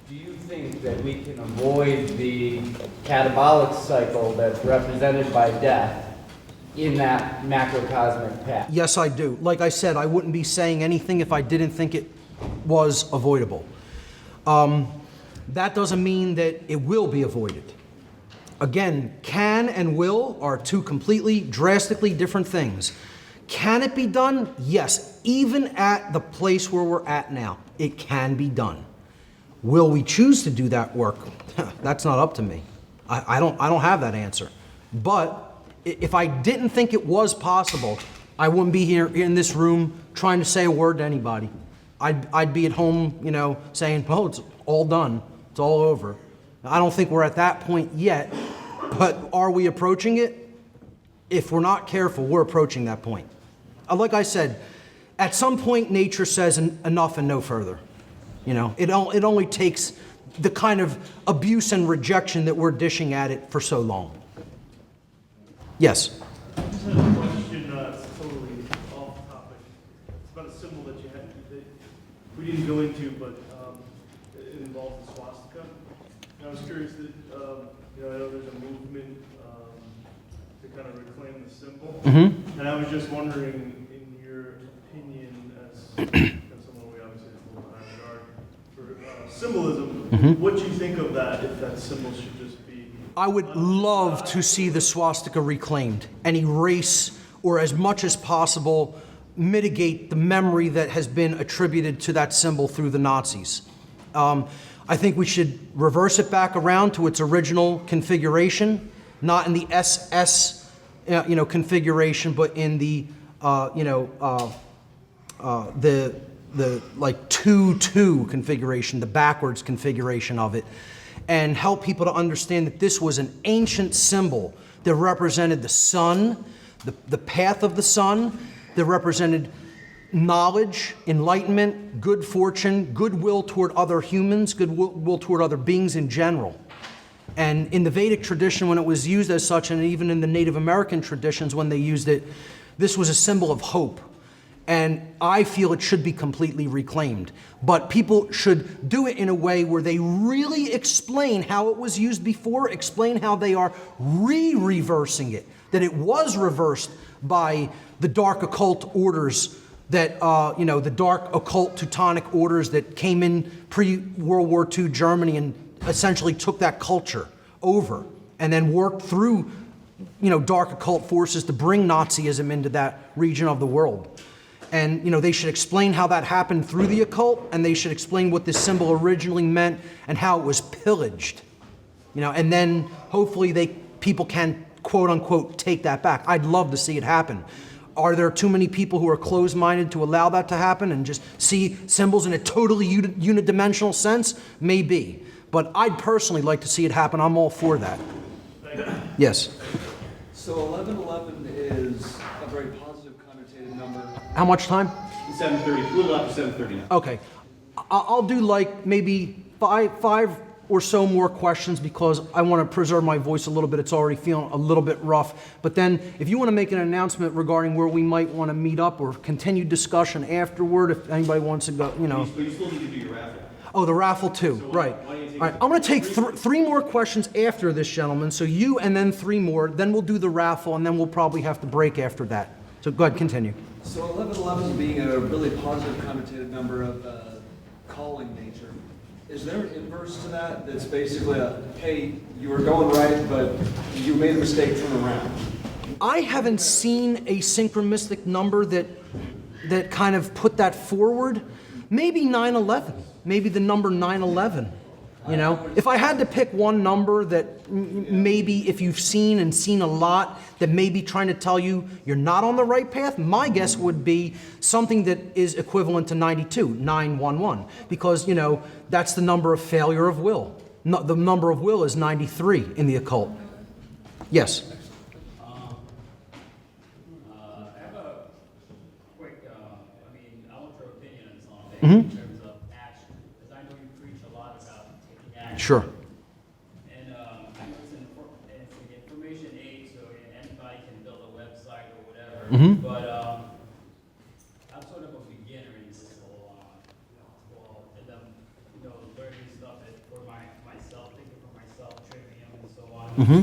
S7: do you think that we can avoid the catabolic cycle that's represented by death in that macrocosmic path?
S1: Yes, I do. Like I said, I wouldn't be saying anything if I didn't think it was avoidable. That doesn't mean that it will be avoided. Again, can and will are two completely, drastically different things. Can it be done? Yes. Even at the place where we're at now, it can be done. Will we choose to do that work? That's not up to me. I don't have that answer. But if I didn't think it was possible, I wouldn't be here in this room trying to say a word to anybody. I'd be at home, saying, "Oh, it's all done. It's all over." I don't think we're at that point yet, but are we approaching it? If we're not careful, we're approaching that point. Like I said, at some point nature says enough and no further. It only takes the kind of abuse and rejection that we're dishing at it for so long. Yes?
S8: I just had a question, it's totally off topic. It's about a symbol that we didn't go into, but it involves the swastika. And I was curious that, I know there's a movement to kind of reclaim the symbol.
S1: Mm-hmm.
S8: And I was just wondering, in your opinion, as someone we obviously have a little high regard for symbolism,
S1: Mm-hmm.
S8: what do you think of that, if that symbol should just be...
S1: I would love to see the swastika reclaimed and erase, or as much as possible, mitigate the memory that has been attributed to that symbol through the Nazis. I think we should reverse it back around to its original configuration, not in the SS, configuration, but in the, the like 2-2 configuration, the backwards configuration of it, and help people to understand that this was an ancient symbol that represented the sun, the path of the sun, that represented knowledge, enlightenment, good fortune, goodwill toward other humans, goodwill toward other beings in general. And in the Vedic tradition, when it was used as such, and even in the Native American traditions when they used it, this was a symbol of hope. And I feel it should be completely reclaimed. But people should do it in a way where they really explain how it was used before, explain how they are reversing it, that it was reversed by the dark occult orders that, the dark occult Teutonic orders that came in pre-World War II Germany and essentially took that culture over and then worked through, dark occult forces to bring Nazism into that region of the world. And, they should explain how that happened through the occult, and they should explain what this symbol originally meant and how it was pillaged. And then hopefully people can, quote unquote, take that back. I'd love to see it happen. Are there too many people who are closed-minded to allow that to happen and just see symbols in a totally unidimensional sense? Maybe. But I'd personally like to see it happen. I'm all for that. Yes?
S7: So 1111 is a very positive connotated number.
S1: How much time?
S2: 7:30, a little after 7:30 now.
S1: Okay. I'll do like maybe five or so more questions because I want to preserve my voice a little bit. It's already feeling a little bit rough. But then if you want to make an announcement regarding where we might want to meet up or continue discussion afterward, if anybody wants to go,
S2: But you still need to do your raffle.
S1: Oh, the raffle too, right.
S2: why don't you take
S1: All right, I'm going to take three more questions after this, gentleman. So you and then three more. Then we'll do the raffle, and then we'll probably have to break after that. So go ahead, continue.
S7: So 1111 being a really positive connotated number of calling nature.
S9: Is there an inverse to that? That's basically a, hey, you were going right, but you made a mistake, turn around.
S1: I haven't seen a synchromistic number that kind of put that forward. Maybe 9/11. Maybe the number 9/11. You know, if I had to pick one number that maybe if you've seen and seen a lot that may be trying to tell you you're not on the right path, my guess would be something that is equivalent to 92, 911, because, you know, that's the number of failure of will. No, the number of will is 93 in the occult. Yes?
S10: I have a quick, I want your opinion on something
S1: Mm-hmm.
S10: in terms of action, because I know you preach a lot about taking action.
S1: Sure.
S10: And I know it's an information age, so anybody can build a website or whatever.
S1: Mhm.
S10: But I'm sort of a beginner in this whole, and I'm, learning stuff for myself, thinking for myself, Trivium and so on.
S1: Mm-hmm.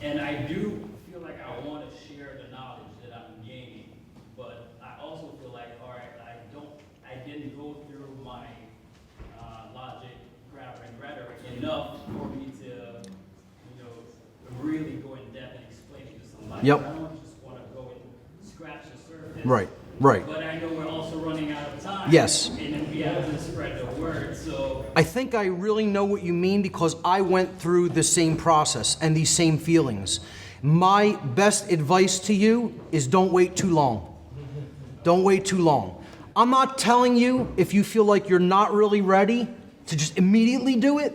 S10: And I do feel like I want to share the knowledge that I'm gaining, but I also feel like, all right, I didn't go through my logic, grammar, and rhetoric enough for me to, really go in depth and explain it to somebody.
S1: Yep.
S10: I don't just want to go and scratch the surface.
S1: Right, right.
S10: But I know we're also running out of time.
S1: Yes.
S10: And then we have to spread the word, so.
S1: I think I really know what you mean because I went through the same process and these same feelings. My best advice to you is don't wait too long. Don't wait too long. I'm not telling you if you feel like you're not really ready to just immediately do it.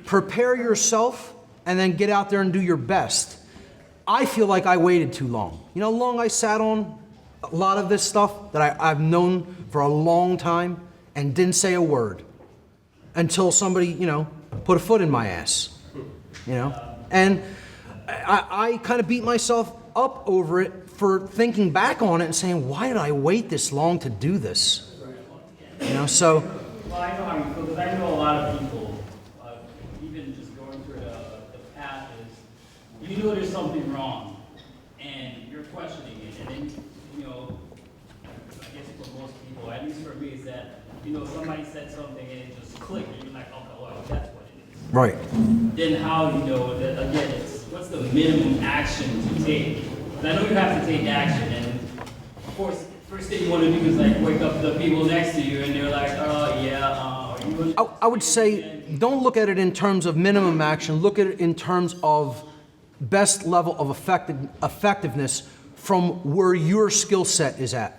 S1: Prepare yourself and then get out there and do your best. I feel like I waited too long. You know how long I sat on a lot of this stuff that I've known for a long time and didn't say a word until somebody, put a foot in my ass, And I kind of beat myself up over it for thinking back on it and saying, why did I wait this long to do this? So.
S10: Well, I know how you feel, because I know a lot of people, even just going through the path is, there's something wrong, and you're questioning it, and then, I guess for most people, at least for me, is that, somebody said something and it just clicked, and you're like, okay, well, that's what it is.
S1: Right.
S10: Then how, that, again, what's the minimum action to take? And I know you have to take action, and of course, first thing you want to do is like wake up the people next to you, and they're like, oh yeah,
S1: I would say don't look at it in terms of minimum action. Look at it in terms of best level of effectiveness from where your skill set is at.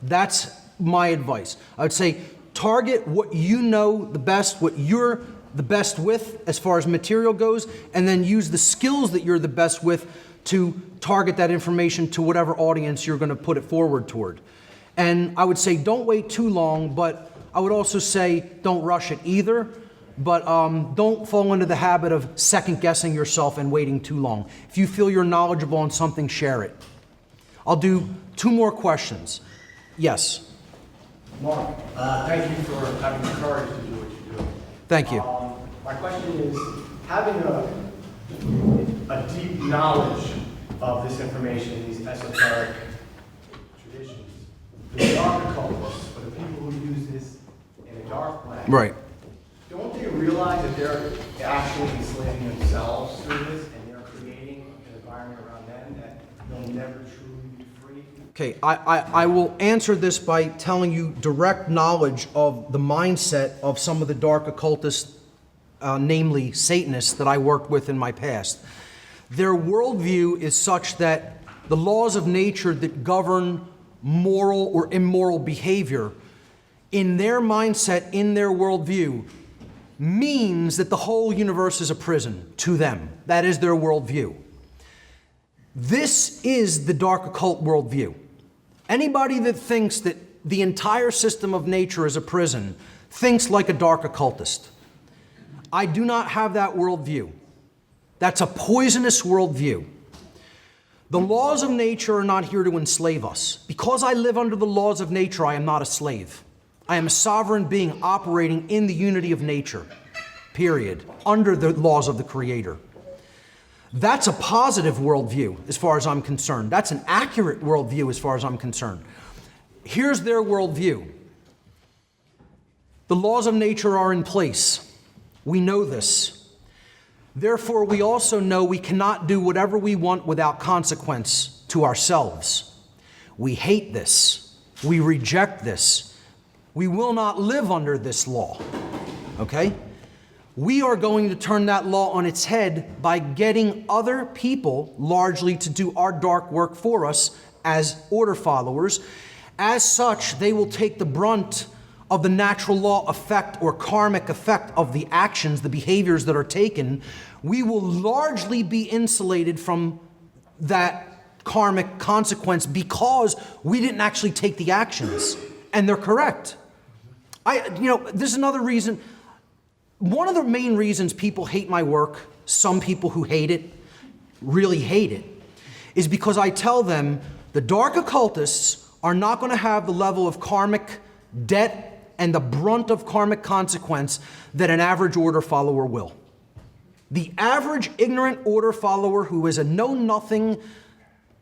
S1: That's my advice. I would say target what you know the best, what you're the best with as far as material goes, and then use the skills that you're the best with to target that information to whatever audience you're going to put it forward toward. And I would say don't wait too long, but I would also say don't rush it either, but don't fall into the habit of second-guessing yourself and waiting too long. If you feel you're knowledgeable on something, share it. I'll do 2 more questions. Yes?
S11: Mark, thank you for having the courage to do what you do.
S1: Thank you.
S11: My question is, having a deep knowledge of this information, these esoteric traditions, the dark occultists, or the people who use this in a dark way,
S1: Right.
S11: don't they realize that they're actually enslaving themselves through this, and they're creating an environment around them that they'll never truly be free?
S1: Okay, I will answer this by telling you direct knowledge of the mindset of some of the dark occultists, namely Satanists, that I worked with in my past. Their worldview is such that the laws of nature that govern moral or immoral behavior, in their mindset, in their worldview, means that the whole universe is a prison to them. That is their worldview. This is the dark occult worldview. Anybody that thinks that the entire system of nature is a prison thinks like a dark occultist. I do not have that worldview. That's a poisonous worldview. The laws of nature are not here to enslave us. Because I live under the laws of nature, I am not a slave. I am a sovereign being operating in the unity of nature, period, under the laws of the Creator. That's a positive worldview as far as I'm concerned. That's an accurate worldview as far as I'm concerned. Here's their worldview. The laws of nature are in place. We know this. Therefore, we also know we cannot do whatever we want without consequence to ourselves. We hate this. We reject this. We will not live under this law. Okay? We are going to turn that law on its head by getting other people largely to do our dark work for us as order followers. As such, they will take the brunt of the natural law effect or karmic effect of the actions, the behaviors that are taken. We will largely be insulated from that karmic consequence because we didn't actually take the actions. And they're correct. This is another reason. One of the main reasons people hate my work, some people who hate it, really hate it, is because I tell them the dark occultists are not going to have the level of karmic debt and the brunt of karmic consequence that an average order follower will. The average ignorant order follower who is a know-nothing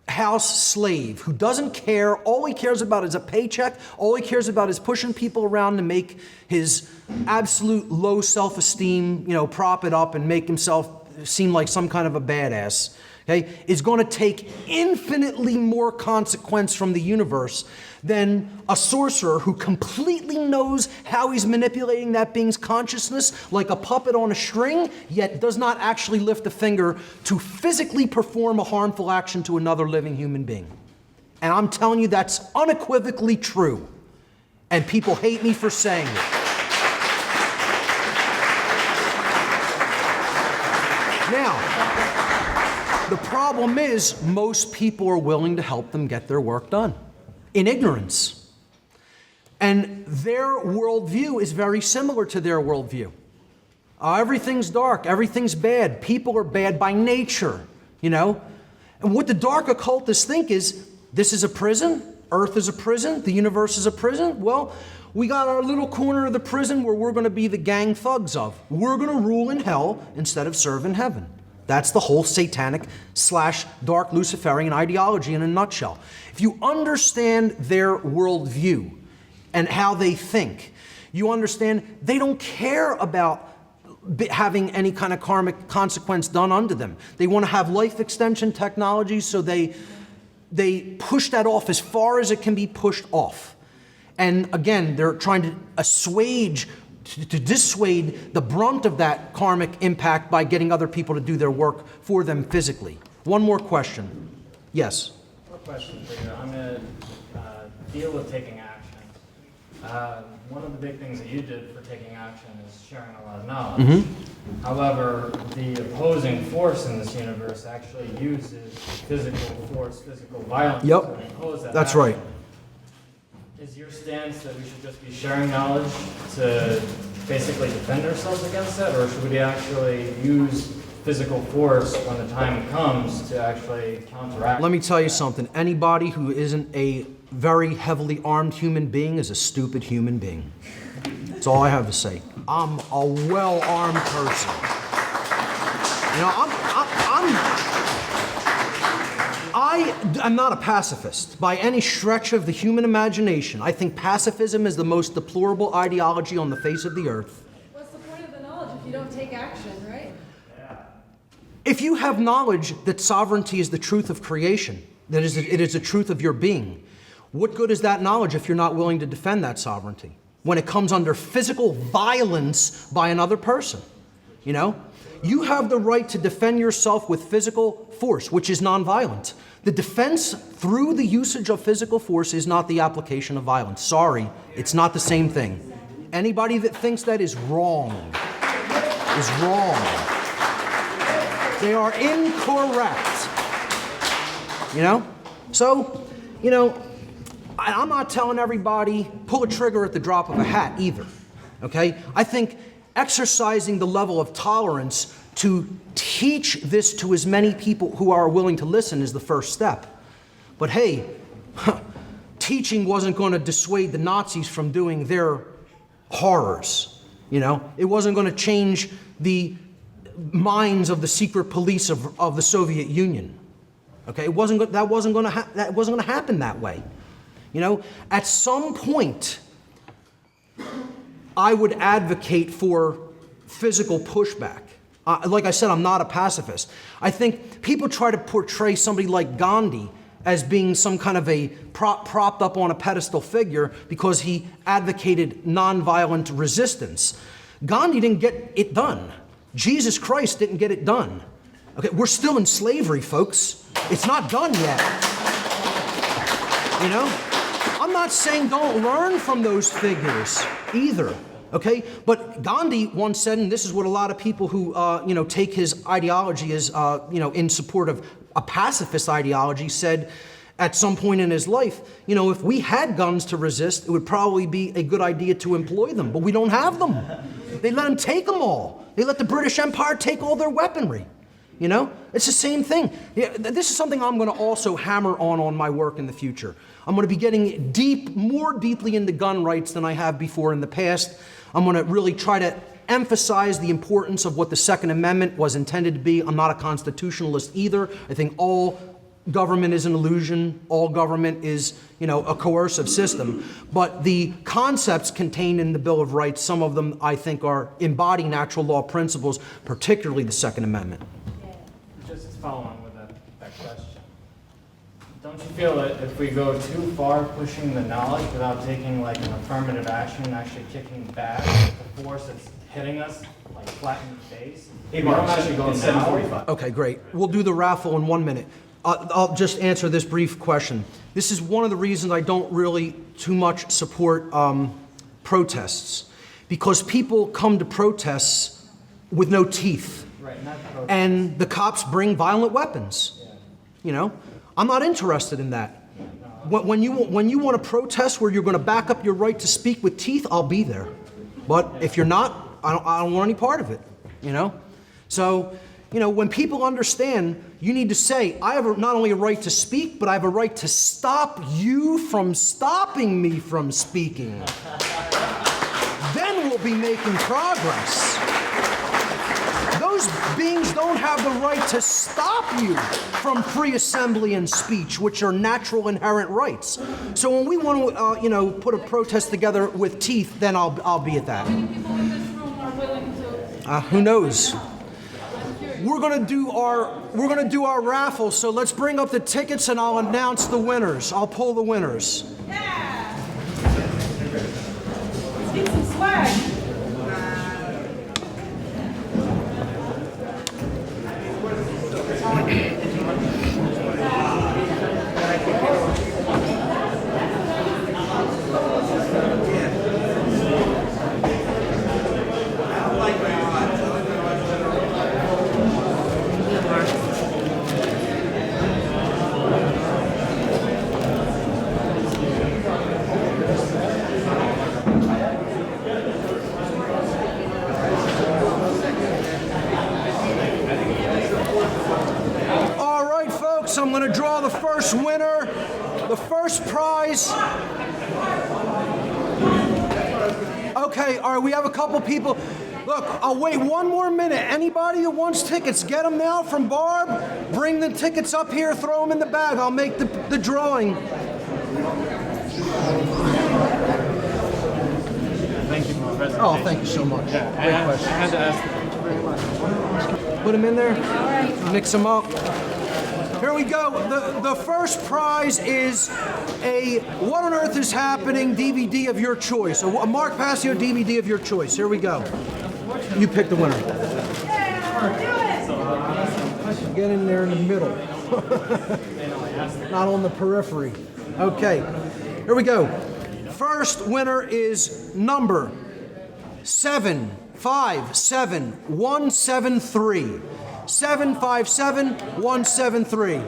S1: house slave, who doesn't care, all he cares about is a paycheck, all he cares about is pushing people around to make his absolute low self-esteem, prop it up and make himself seem like some kind of a badass, okay, is going to take infinitely more consequence from the universe than a sorcerer who completely knows how he's manipulating that being's consciousness like a puppet on a string, yet does not actually lift a finger to physically perform a harmful action to another living human being. And I'm telling you that's unequivocally true. And people hate me for saying it. Now, the problem is most people are willing to help them get their work done in ignorance. And their worldview is very similar to their worldview. Everything's dark, everything's bad, people are bad by nature, And what the dark occultists think is, this is a prison, Earth is a prison, the universe is a prison. Well, we got our little corner of the prison where we're going to be the gang thugs of. We're going to rule in hell instead of serve in heaven. That's the whole satanic / dark Luciferian ideology in a nutshell. If you understand their worldview and how they think, you understand they don't care about having any kind of karmic consequence done unto them. They want to have life extension technology, so they push that off as far as it can be pushed off. And again, they're trying to assuage, to dissuade the brunt of that karmic impact by getting other people to do their work for them physically. One more question. Yes?
S12: One question for you. I'm going to deal with taking action. One of the big things that you did for taking action is sharing a lot of knowledge.
S1: Mm-hmm.
S12: However, the opposing force in this universe actually uses physical force, physical violence to impose that
S1: That's
S12: action.
S1: right.
S12: Is your stance that we should just be sharing knowledge to basically defend ourselves against it, or should we actually use physical force when the time comes to actually counteract?
S1: Let me tell you something. Anybody who isn't a very heavily armed human being is a stupid human being. That's all I have to say. I'm a well-armed person. I'm not a pacifist by any stretch of the human imagination. I think pacifism is the most deplorable ideology on the face of the earth.
S6: What's the point of the knowledge if you don't take action, right?
S1: If you have knowledge that sovereignty is the truth of creation, that it is the truth of your being, what good is that knowledge if you're not willing to defend that sovereignty when it comes under physical violence by another person? You have the right to defend yourself with physical force, which is nonviolent. The defense through the usage of physical force is not the application of violence. Sorry, it's not the same thing. Anybody that thinks that is wrong. Is wrong. They are incorrect. So, I'm not telling everybody pull a trigger at the drop of a hat either. Okay? I think exercising the level of tolerance to teach this to as many people who are willing to listen is the first step. But hey, teaching wasn't going to dissuade the Nazis from doing their horrors. It wasn't going to change the minds of the secret police of the Soviet Union. Okay, that wasn't going to happen that way. At some point, I would advocate for physical pushback. Like I said, I'm not a pacifist. I think people try to portray somebody like Gandhi as being some kind of a propped up on a pedestal figure because he advocated nonviolent resistance. Gandhi didn't get it done. Jesus Christ didn't get it done. Okay, we're still in slavery, folks. It's not done yet. You know? I'm not saying don't learn from those figures either. Okay, but Gandhi once said, and this is what a lot of people who take his ideology as in support of a pacifist ideology said at some point in his life, if we had guns to resist, it would probably be a good idea to employ them, but we don't have them. They let them take them all. They let the British Empire take all their weaponry. It's the same thing. Yeah, this is something I'm going to also hammer on my work in the future. I'm going to be getting more deeply into gun rights than I have before in the past. I'm going to really try to emphasize the importance of what the Second Amendment was intended to be. I'm not a constitutionalist either. I think all government is an illusion. All government is, a coercive system. But the concepts contained in the Bill of Rights, some of them I think embody natural law principles, particularly the Second Amendment.
S12: Just following with that question. Don't you feel that if we go too far pushing the knowledge without taking like an affirmative action and actually kicking back the force that's hitting us, like flat in the face?
S11: Hey, Mark,
S12: we don't actually go
S11: it's
S12: now.
S11: 7:45.
S1: Okay, great. We'll do the raffle in 1 minute. I'll just answer this brief question. This is one of the reasons I don't really too much support protests, because people come to protests with no teeth.
S12: Right, not protest.
S1: And the cops bring violent weapons. I'm not interested in that. When you want to protest where you're going to back up your right to speak with teeth, I'll be there. But if you're not, I don't want any part of it. So, when people understand, you need to say, I have not only a right to speak, but I have a right to stop you from stopping me from speaking. Then we'll be making progress. Those beings don't have the right to stop you from free assembly and speech, which are natural inherent rights. So when we want to, put a protest together with teeth, then I'll be at that.
S6: How many people in this room are willing to?
S1: Who knows? We're gonna do our raffle. So let's bring up the tickets, and I'll announce the winners. I'll pull the winners.
S6: Yeah! Let's get some swag.
S1: I'm going to draw the first winner. The first prize. Okay, all right, we have a couple people. Look, I'll wait 1 more minute. Anybody that wants tickets, get them now from Barb. Bring the tickets up here, throw them in the bag. I'll make the drawing.
S12: Thank you for the presentation.
S1: Oh, thank you so much.
S12: Yeah,
S1: Great question.
S12: I had to ask. Thank you very much.
S1: Put them in there. Mix them up. Here we go. The first prize is a What on Earth is Happening DVD of your choice. A Mark Passio DVD of your choice. Here we go. You pick the winner. Get in there in the middle. Not on the periphery. Okay. Here we go. First winner is number 757173. 757173.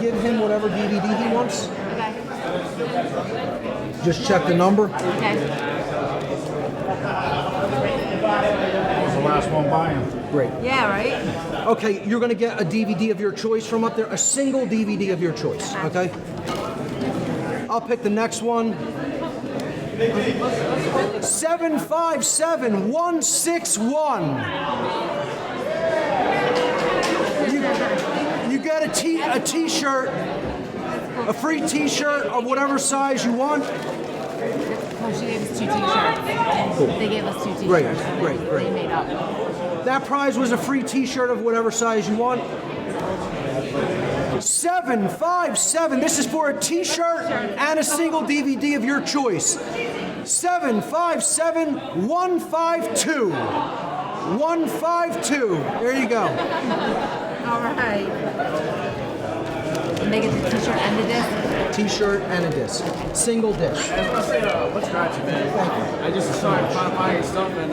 S1: Give him whatever DVD he wants.
S6: Okay.
S1: Just check the number.
S6: Okay.
S13: Was the last one buying?
S1: Great.
S6: Yeah, right?
S1: Okay, you're going to get a DVD of your choice from up there, a single DVD of your choice, okay? I'll pick the next one. 757161. You get a t-shirt. A free T-shirt of whatever size you want.
S14: Well, she gave us 2 T-shirts. They gave us 2 T-shirts.
S1: Great,
S14: and
S1: great, great.
S14: They made up.
S1: That prize was a free T-shirt of whatever size you want. 757. This is for a T-shirt and a single DVD of your choice. 757152. 152. There you go.
S14: All right. And they get the T-shirt and the disc?
S1: T-shirt and a disc. Single disc.
S7: What's got you, man? Thank you. I just started finding stuff and